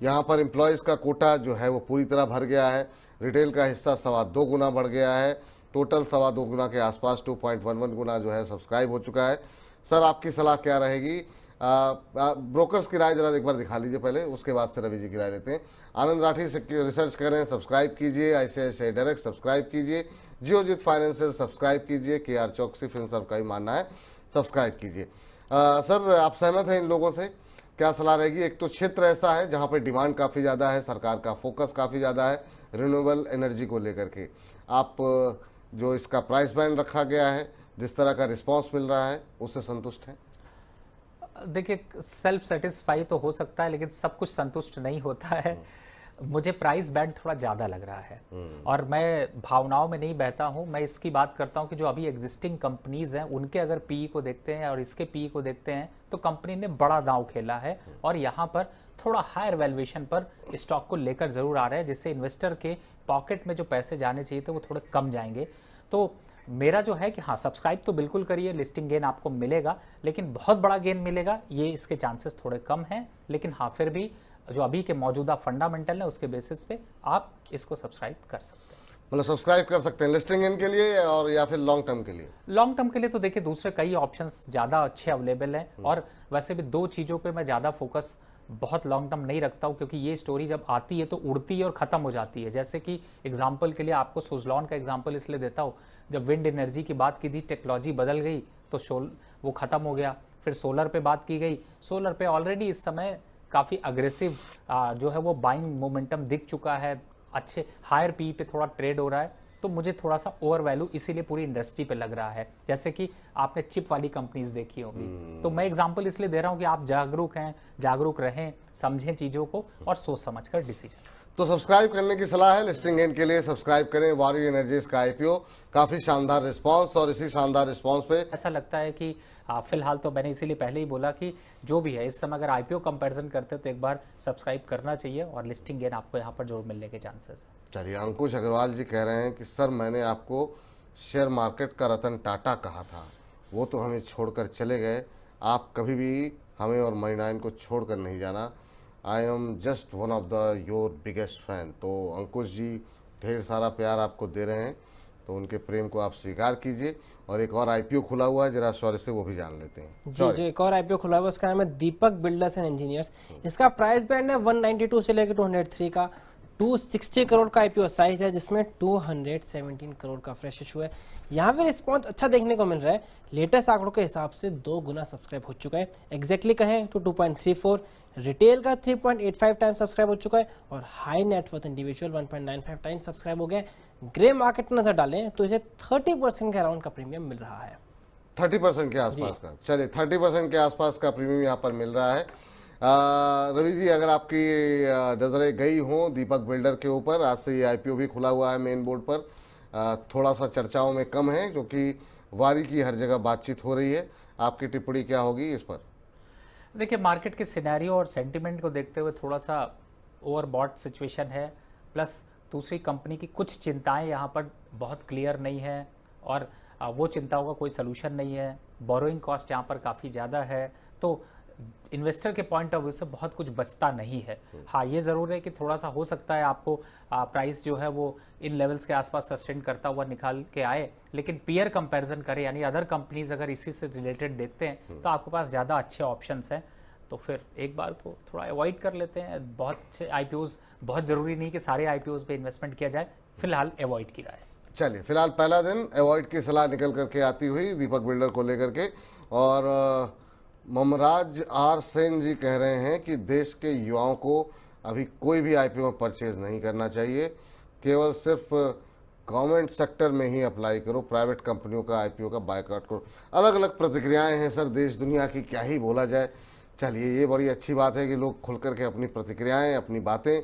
यहाँ पर एम्प्लॉयज़ का कोटा जो है वो पूरी तरह भर गया है। रिटेल का हिस्सा 2.25 गुना बढ़ गया है, टोटल 2.25 गुना के आसपास 2.11 गुना जो है सब्सक्राइब हो चुका है। सर आपकी सलाह क्या रहेगी? ब्रोकर्स की राय जरा एक बार दिखा लीजिए पहले, उसके बाद से रवि जी की राय लेते हैं। आनंद राठी से रिसर्च करें, सब्सक्राइब कीजिए। ICICI डायरेक्ट सब्सक्राइब कीजिए। जियोजित फाइनेंशियल सब्सक्राइब कीजिए। KR चौकसी फिनसर्व का ही मानना है, सब्सक्राइब कीजिए। सर आप सहमत हैं इन लोगों से? क्या सलाह रहेगी? एक तो क्षेत्र ऐसा है जहाँ पर डिमांड काफ़ी ज़्यादा है, सरकार का फोकस काफ़ी ज़्यादा है रिन्यूएबल एनर्जी को लेकर के। आप जो इसका प्राइस बैंड रखा गया है, जिस तरह का रिस्पांस मिल रहा है, उससे संतुष्ट हैं? देखिए, सेल्फ सेटिस्फाई तो हो सकता है, लेकिन सब कुछ संतुष्ट नहीं होता है। मुझे प्राइस बैंड थोड़ा ज़्यादा लग रहा है, और मैं भावनाओं में नहीं बहता हूँ। मैं इसकी बात करता हूँ कि जो अभी एग्जिस्टिंग कंपनीज हैं उनके अगर पीई को देखते हैं और इसके पीई को देखते हैं तो कंपनी ने बड़ा दांव खेला है, और यहाँ पर थोड़ा हायर वैल्यूएशन पर स्टॉक को लेकर ज़रूर आ रहा है, जिससे इन्वेस्टर के पॉकेट में जो पैसे जाने चाहिए थे वो थोड़े कम जाएंगे। तो मेरा जो है कि हाँ, सब्सक्राइब तो बिल्कुल करिए, लिस्टिंग गेन आपको मिलेगा, लेकिन बहुत बड़ा गेन मिलेगा ये इसके चांसेस थोड़े कम हैं। लेकिन हाँ, फिर भी जो अभी के मौजूदा फंडामेंटल है उसके बेसिस पे आप इसको सब्सक्राइब कर सकते हैं। मतलब सब्सक्राइब कर सकते हैं लिस्टिंग गेन के लिए और या फिर लॉन्ग टर्म के लिए? लॉन्ग टर्म के लिए तो देखिए दूसरे कई ऑप्शंस ज़्यादा अच्छे अवेलेबल हैं, और वैसे भी दो चीज़ों पे मैं ज़्यादा फोकस बहुत लॉन्ग टर्म नहीं रखता हूँ, क्योंकि ये स्टोरी जब आती है तो उड़ती है और ख़त्म हो जाती है। जैसे कि एग्जांपल के लिए आपको सुज़लॉन का एग्जांपल इसलिए देता हूँ, जब विंड एनर्जी की बात की थी, टेक्नोलॉजी बदल गई तो वो ख़त्म हो गया। फिर सोलर पे बात की गई, सोलर पे ऑलरेडी इस समय काफ़ी अग्रेसिव जो है वो बाइंग मोमेंटम दिख चुका है, अच्छे हायर पी पे थोड़ा ट्रेड हो रहा है। तो मुझे थोड़ा सा ओवर वैल्यू इसीलिए पूरी इंडस्ट्री पे लग रहा है। जैसे कि आपने चिप वाली कंपनीज देखी होगी, तो मैं एग्जांपल इसलिए दे रहा हूँ कि आप जागरूक रहें, समझें चीज़ों को और सोच समझकर डिसीजन। तो सब्सक्राइब करने की सलाह है। लिस्टिंग गेन के लिए सब्सक्राइब करें। वारी एनर्जीज का IPO काफ़ी शानदार रिस्पांस, और इसी शानदार रिस्पांस पे ऐसा लगता है कि फिलहाल तो मैंने इसीलिए पहले ही बोला कि जो भी है इस समय अगर IPO कंपैरिजन करते तो एक बार सब्सक्राइब करना चाहिए, और लिस्टिंग गेन आपको यहाँ पर जरूर मिलने के चांसेस है। चलिए, अंकुश अग्रवाल जी कह रहे हैं कि सर मैंने आपको शेयर मार्केट का रतन टाटा कहा था, वो तो हमें छोड़कर चले गए। आप कभी भी हमें और मनी9 को छोड़कर नहीं जाना। I am just one of the your biggest fan. तो अंकुश जी ढेर सारा प्यार आपको दे रहे हैं, तो उनके प्रेम को आप स्वीकार कीजिए। और एक और IPO खुला हुआ है, जरा शौर्य से वो भी जान लेते हैं। जी, जो एक और IPO खुला हुआ है उसका नाम है दीपक बिल्डर्स एंड इंजीनियर्स। इसका प्राइस बैंड है 192 से लेकर 203 का। 260 करोड़ का IPO साइज है, जिसमें 217 करोड़ का फ्रेश इशू है। यहाँ पे रिस्पॉन्स अच्छा देखने को मिल रहा है। लेटेस्ट आंकड़ों के हिसाब से 2 गुना सब्सक्राइब हो चुका है। एग्जैक्टली कहें तो 2.34। रिटेल का 3.85 टाइम सब्सक्राइब हो चुका है, और high net worth individual 1.95 time subscribe हो गया। ग्रे मार्केट नजर डालें तो इसे 30% के अराउंड का प्रीमियम मिल रहा है। 30% के आसपास का? चलिए, 30% के आसपास का प्रीमियम यहाँ पर मिल रहा है। रवि जी, अगर आपकी नजरें गई हों दीपक बिल्डर के ऊपर, आज से ये IPO भी खुला हुआ है मेन बोर्ड पर, थोड़ा सा चर्चाओं में कम है क्योंकि वारी की हर जगह बातचीत हो रही है। आपकी टिप्पणी क्या होगी इस पर? देखिए, मार्केट के सिनेरियो और सेंटिमेंट को देखते हुए थोड़ा सा ओवरबॉट सिचुएशन है, प्लस दूसरी कंपनी की कुछ चिंताएं यहाँ पर बहुत क्लियर नहीं है, और वो चिंताओं का कोई सलूशन नहीं है। बोरोइंग कॉस्ट यहाँ पर काफ़ी ज़्यादा है, तो इन्वेस्टर के पॉइंट ऑफ व्यू से बहुत कुछ बचता नहीं है। हाँ, ये ज़रूर है कि थोड़ा सा हो सकता है आपको प्राइस जो है वो इन लेवल्स के आसपास सस्टेन करता हुआ निकाल के आए, लेकिन पीयर कंपैरिजन करें यानी अदर कंपनीज अगर इसी से रिलेटेड देखते हैं तो आपके पास ज़्यादा अच्छे ऑप्शंस हैं, तो फिर एक बार को थोड़ा अवॉइड कर लेते हैं। बहुत अच्छे आईपीओज, बहुत ज़रूरी नहीं कि सारे आईपीओज पे इन्वेस्टमेंट किया जाए, फिलहाल अवॉइड की राय। चलिए, फिलहाल पहला दिन अवॉइड की सलाह निकल करके आती हुई दीपक बिल्डर को लेकर के, और ममराज आर सेन जी कह रहे हैं कि देश के युवाओं को अभी कोई भी आईपीओ में परचेज नहीं करना चाहिए, केवल सिर्फ गवर्नमेंट सेक्टर में ही अप्लाई करो, प्राइवेट कंपनियों का आईपीओ का बायकॉट करो। अलग अलग प्रतिक्रियाएं हैं सर देश दुनिया की, क्या ही बोला जाए। चलिए, ये बड़ी अच्छी बात है कि लोग खुल करके अपनी प्रतिक्रियाएं, अपनी बातें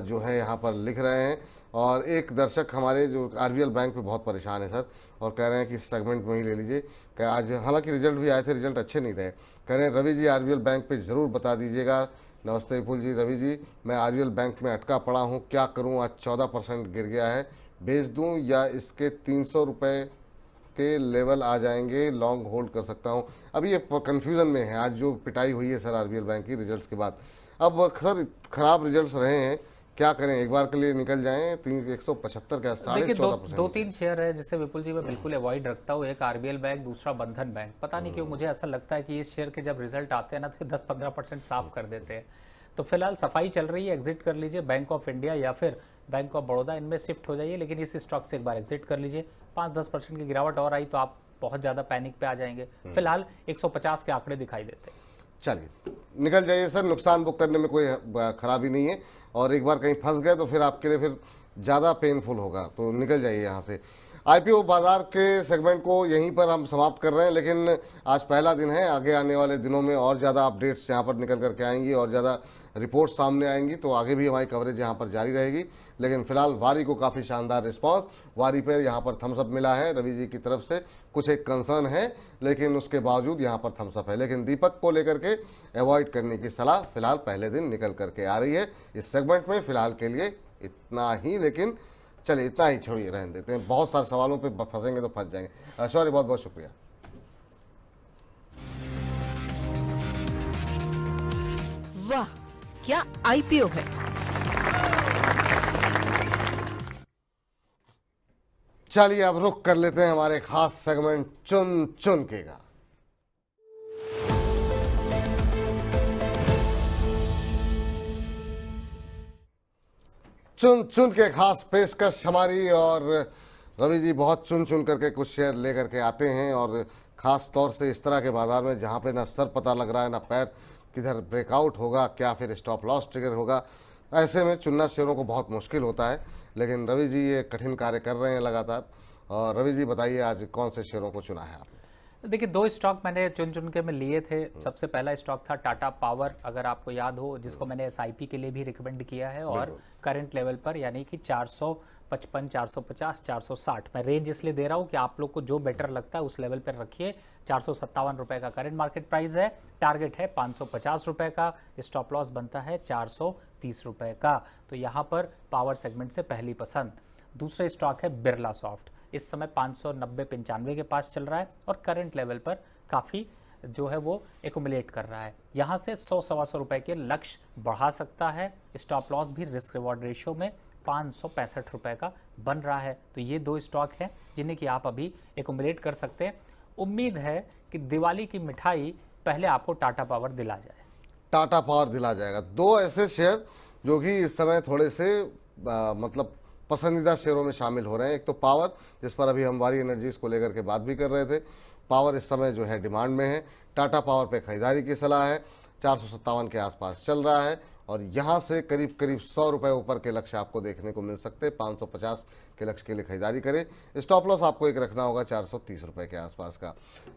जो है यहाँ पर लिख रहे हैं। और एक दर्शक हमारे जो आरबीएल बैंक पे बहुत परेशान है सर, और कह रहे हैं कि इस सेगमेंट में ही ले लीजिए। क्या आज हालांकि रिजल्ट भी आए थे, रिजल्ट अच्छे नहीं रहे। कह रहे हैं रवि जी आरबीएल बैंक पे ज़रूर बता दीजिएगा। नमस्ते विपुल जी। रवि जी, मैं आरबीएल बैंक में अटका पड़ा हूँ, क्या करूँ? आज 14% गिर गया है, बेच दूँ या इसके 300 रुपये के लेवल आ जाएंगे, लॉन्ग होल्ड कर सकता हूँ? अभी ये कन्फ्यूज़न में है। आज जो पिटाई हुई है सर आरबीएल बैंक की रिजल्ट्स के बाद, अब सर खराब रिजल्ट्स रहे हैं, क्या करें? एक बार के लिए निकल जाएं? 175 का 14.5%। दो तीन शेयर है जिसे विपुल जी मैं बिल्कुल अवॉइड रखता हूँ। एक आरबीएल बैंक, दूसरा बंधन बैंक। पता नहीं क्यों मुझे ऐसा लगता है कि ये शेयर के जब रिजल्ट आते हैं ना तो 10-15% साफ कर देते हैं। तो फिलहाल सफाई चल रही है, एग्जिट कर लीजिए। बैंक ऑफ इंडिया या फिर बैंक ऑफ बड़ौदा, इनमें शिफ्ट हो जाइए, लेकिन इस स्टॉक से एक बार एग्जिट कर लीजिए। 5-10% की गिरावट और आई तो आप बहुत ज़्यादा पैनिक पे आ जाएंगे। फिलहाल 150 के आंकड़े दिखाई देते हैं। चलिए, निकल जाइए सर, नुकसान बुक करने में कोई खराबी नहीं है, और एक बार कहीं फंस गए तो फिर आपके लिए फिर ज़्यादा पेनफुल होगा, तो निकल जाइए यहाँ से। आईपीओ बाजार के सेगमेंट को यहीं पर हम समाप्त कर रहे हैं, लेकिन आज पहला दिन है, आगे आने वाले दिनों में और ज़्यादा अपडेट्स यहाँ पर निकल करके आएंगी और ज़्यादा रिपोर्ट सामने आएंगी, तो आगे भी हमारी कवरेज यहाँ पर जारी रहेगी। लेकिन फिलहाल वारी को काफ़ी शानदार रिस्पांस, वारी पर यहाँ पर थम्सअप मिला है रवि जी की तरफ से। कुछ एक कंसर्न है, लेकिन उसके बावजूद यहाँ पर थम्सअप है। लेकिन दीपक को लेकर के अवॉइड करने की सलाह फिलहाल पहले दिन निकल करके आ रही है इस सेगमेंट में। फिलहाल के लिए इतना ही, लेकिन चलिए इतना ही छोड़िए, रहने देते हैं। बहुत सारे सवालों पे फंसेंगे तो फंस जाएंगे। सॉरी, बहुत बहुत शुक्रिया। वाह, क्या आईपीओ है। चलिए अब रुक कर लेते हैं हमारे खास सेगमेंट चुन चुन के का। चुन चुन के खास पेशकश हमारी, और रवि जी बहुत चुन चुन करके कुछ शेयर लेकर के आते हैं, और ख़ास तौर से इस तरह के बाजार में जहाँ पे ना सर पता लग रहा है ना पैर, किधर ब्रेकआउट होगा, क्या फिर स्टॉप लॉस ट्रिगर होगा, ऐसे में चुनना शेयरों को बहुत मुश्किल होता है। लेकिन रवि जी ये कठिन कार्य कर रहे हैं लगातार। और रवि जी बताइए आज कौन से शेयरों को चुना है आपने? देखिए, दो स्टॉक मैंने चुन चुन के में लिए थे। सबसे पहला स्टॉक था टाटा पावर, अगर आपको याद हो, जिसको मैंने एसआईपी के लिए भी रिकमेंड किया है, और करंट लेवल पर यानी कि 455, 450, 460। मैं रेंज इसलिए दे रहा हूँ कि आप लोग को जो बेटर लगता है उस लेवल पर रखिए। 457 रुपये का करंट मार्केट प्राइस है, टारगेट है 550 रुपये का, स्टॉप लॉस बनता है 430 रुपये का। तो यहाँ पर पावर सेगमेंट से पहली पसंद। दूसरा स्टॉक है बिरला सॉफ्ट, इस समय 590-95 के पास चल रहा है और करंट लेवल पर काफ़ी जो है वो एकुमुलेट कर रहा है। यहाँ से 100-125 रुपये के लक्ष्य बढ़ा सकता है। स्टॉप लॉस भी रिस्क रिवॉर्ड रेशियो में 565 रुपये का बन रहा है। तो ये दो स्टॉक हैं जिन्हें कि आप अभी एकुमुलेट कर सकते हैं। उम्मीद है कि दिवाली की मिठाई पहले आपको टाटा पावर दिला जाए। टाटा पावर दिला जाएगा। दो ऐसे शेयर जो कि इस समय थोड़े से मतलब पसंदीदा शेयरों में शामिल हो रहे हैं। एक तो पावर, जिस पर अभी हम वारी एनर्जीज को लेकर के बात भी कर रहे थे। पावर इस समय जो है डिमांड में है। टाटा पावर पे खरीदारी की सलाह है, 457 के आसपास चल रहा है, और यहाँ से करीब करीब 100 रुपये ऊपर के लक्ष्य आपको देखने को मिल सकते हैं। 550 के लक्ष्य के लिए खरीदारी करें। स्टॉप लॉस आपको एक रखना होगा 430 रुपये के आसपास का।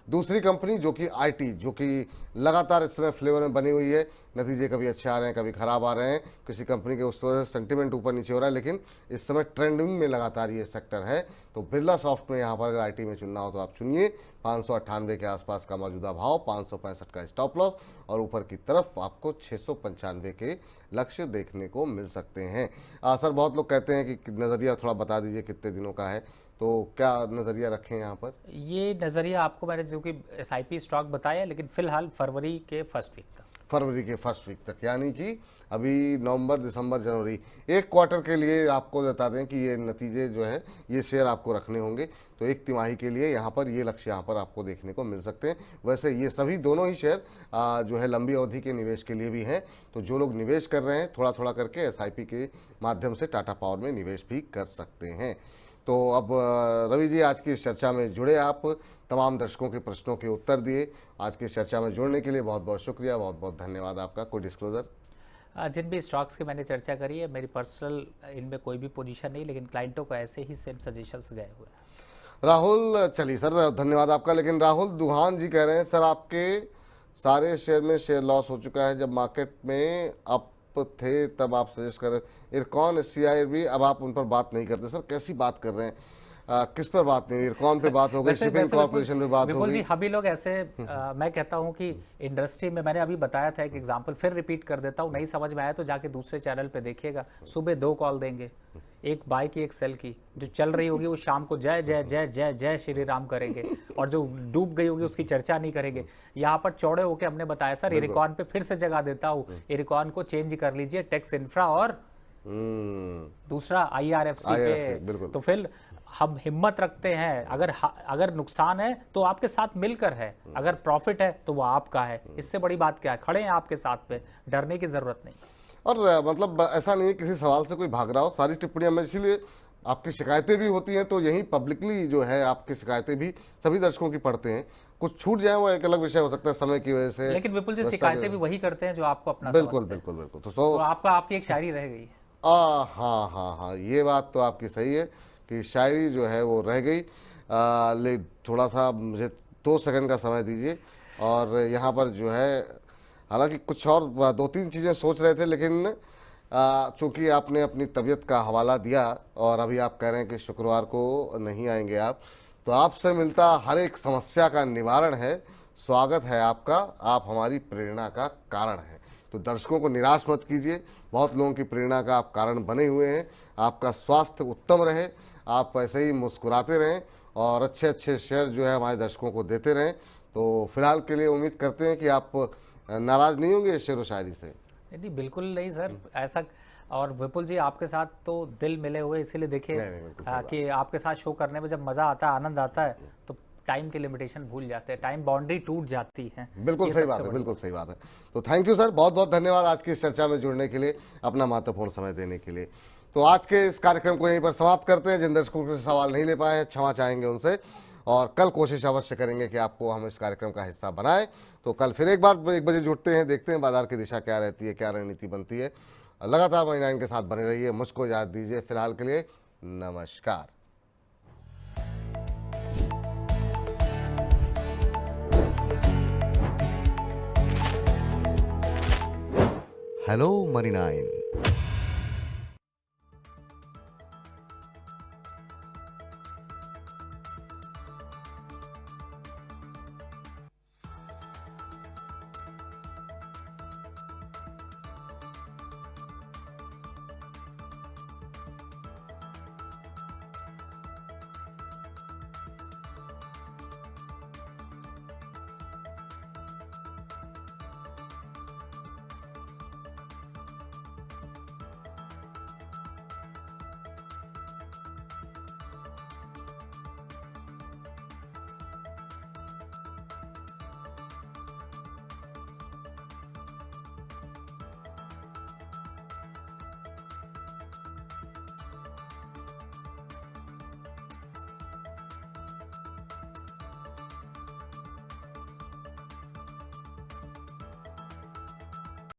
दूसरी कंपनी जो कि आईटी, जो कि लगातार इस समय फ्लेवर में बनी हुई है, नतीजे कभी अच्छे आ रहे हैं कभी खराब आ रहे हैं, किसी कंपनी के उस वजह से सेंटिमेंट ऊपर नीचे हो रहा है, लेकिन इस समय ट्रेंडिंग में लगातार ये सेक्टर है। तो बिरला सॉफ्ट में यहाँ पर अगर आईटी में चुनना हो तो आप चुनिए। 598 के आसपास का मौजूदा भाव, 565 का स्टॉप लॉस, और ऊपर की तरफ आपको 695 के लक्ष्य देखने को मिल सकते हैं। सर बहुत लोग कहते हैं कि नज़रिया थोड़ा बता दीजिए कितने दिनों का है, तो क्या नज़रिया रखें यहाँ पर? ये नज़रिया आपको मैंने जो कि SIP स्टॉक बताया, लेकिन फिलहाल फरवरी के फर्स्ट वीक तक, फरवरी के फर्स्ट वीक तक, यानी कि अभी नवंबर, दिसंबर, जनवरी, एक क्वार्टर के लिए आपको बता दें कि ये नतीजे जो है ये शेयर आपको रखने होंगे। तो एक तिमाही के लिए यहाँ पर ये लक्ष्य यहाँ पर आपको देखने को मिल सकते हैं। वैसे ये सभी दोनों ही शेयर जो है लंबी अवधि के निवेश के लिए भी हैं। तो जो लोग निवेश कर रहे हैं थोड़ा थोड़ा करके SIP के माध्यम से टाटा पावर में निवेश भी कर सकते हैं। तो अब रवि जी, आज की इस चर्चा में जुड़े आप, तमाम दर्शकों के प्रश्नों के उत्तर दिए। आज की चर्चा में जुड़ने के लिए बहुत बहुत शुक्रिया, बहुत बहुत धन्यवाद आपका। कोई डिस्क्लोजर? जिन भी स्टॉक्स की मैंने चर्चा करी है, मेरी पर्सनल इनमें कोई भी पोजीशन नहीं, लेकिन क्लाइंटों को ऐसे ही सेम सजेशंस गए हुए हैं। राहुल, चलिए सर, धन्यवाद आपका। लेकिन राहुल दुहान जी कह रहे हैं सर आपके सारे शेयर में शेयर लॉस हो चुका है, जब मार्केट में अप थे तब आप सजेस्ट कर रहे। इरकॉन, SCI भी अब आप उन पर बात नहीं करते। सर कैसी बात कर रहे हैं? किस पर बात नहीं? इरकॉन पे बात हो गई, शिपिंग कॉर्पोरेशन पे बात हो विपुल गई। जी, अभी लोग ऐसे मैं कहता हूं कि इंडस्ट्री में, मैंने अभी बताया था एक एग्जांपल, फिर रिपीट कर देता हूं, नहीं समझ में आया तो जाके दूसरे चैनल पे देखिएगा। सुबह 2 कॉल देंगे, एक बाय की एक सेल की, जो चल रही होगी वो शाम को जय जय जय जय जय श्री राम करेंगे, और जो डूब गई होगी उसकी चर्चा नहीं करेंगे। यहाँ पर चौड़े होके हमने बताया सर, इरकॉन पे फिर से जगह देता हूँ, इरकॉन को चेंज कर लीजिए टेक्स इंफ्रा और दूसरा IRFC पे। तो फिर हम हिम्मत रखते हैं, अगर नुकसान है तो आपके साथ मिलकर है, अगर प्रॉफिट है तो वो आपका है। इससे बड़ी बात क्या है? खड़े हैं आपके साथ पे, डरने की जरूरत नहीं। और मतलब ऐसा नहीं है किसी सवाल से कोई भाग रहा हो, सारी टिप्पणियां में, इसीलिए आपकी शिकायतें भी होती हैं, तो यही पब्लिकली जो है आपकी शिकायतें भी सभी दर्शकों की पढ़ते हैं। कुछ छूट जाए वो एक अलग विषय हो सकता है समय की वजह से, लेकिन विपुल जी शिकायतें भी वही करते हैं जो आपको अपना बिल्कुल समझते हैं। बिल्कुल बिल्कुल। तो आपकी एक शायरी रह गई। हाँ हाँ हाँ, ये बात तो आपकी सही है कि शायरी जो है वो रह गई। ले थोड़ा सा मुझे 2 सेकंड का समय दीजिए। और यहाँ पर जो है, हालांकि कुछ और 2-3 चीज़ें सोच रहे थे, लेकिन चूँकि आपने अपनी तबीयत का हवाला दिया और अभी आप कह रहे हैं कि शुक्रवार को नहीं आएंगे आप, तो आपसे मिलता हर एक समस्या का निवारण है। स्वागत है आपका, आप हमारी प्रेरणा का कारण हैं। तो दर्शकों को निराश मत कीजिए, बहुत लोगों की प्रेरणा का आप कारण बने हुए हैं। आपका स्वास्थ्य उत्तम रहे, आप ऐसे ही मुस्कुराते रहें और अच्छे अच्छे शेयर जो है हमारे दर्शकों को देते रहें। तो फिलहाल के लिए उम्मीद करते हैं कि आप नाराज़ नहीं होंगे शेर व शायरी से। नहीं, बिल्कुल नहीं सर, ऐसा। और विपुल जी आपके साथ तो दिल मिले हुए, इसीलिए देखिए कि आपके साथ शो करने में जब मज़ा आता है, आनंद आता है, तो टाइम की लिमिटेशन भूल जाते हैं, टाइम बाउंड्री टूट जाती है। बिल्कुल सही बात है, बिल्कुल सही बात है। तो थैंक यू सर, बहुत बहुत धन्यवाद आज की इस चर्चा में जुड़ने के लिए, अपना महत्वपूर्ण समय देने के लिए। तो आज के इस कार्यक्रम को यहीं पर समाप्त करते हैं। जिन दर्शकों से सवाल नहीं ले पाए हैं, क्षमा चाहेंगे उनसे, और कल कोशिश अवश्य करेंगे कि आपको हम इस कार्यक्रम का हिस्सा बनाएं। तो कल फिर एक बार 1 बजे जुड़ते हैं, देखते हैं बाजार की दिशा क्या रहती है, क्या रणनीति बनती है। लगातार मनी 9 के साथ बने रहिए, मुझको याद दीजिए। फिलहाल के लिए नमस्कार। Hello money 9।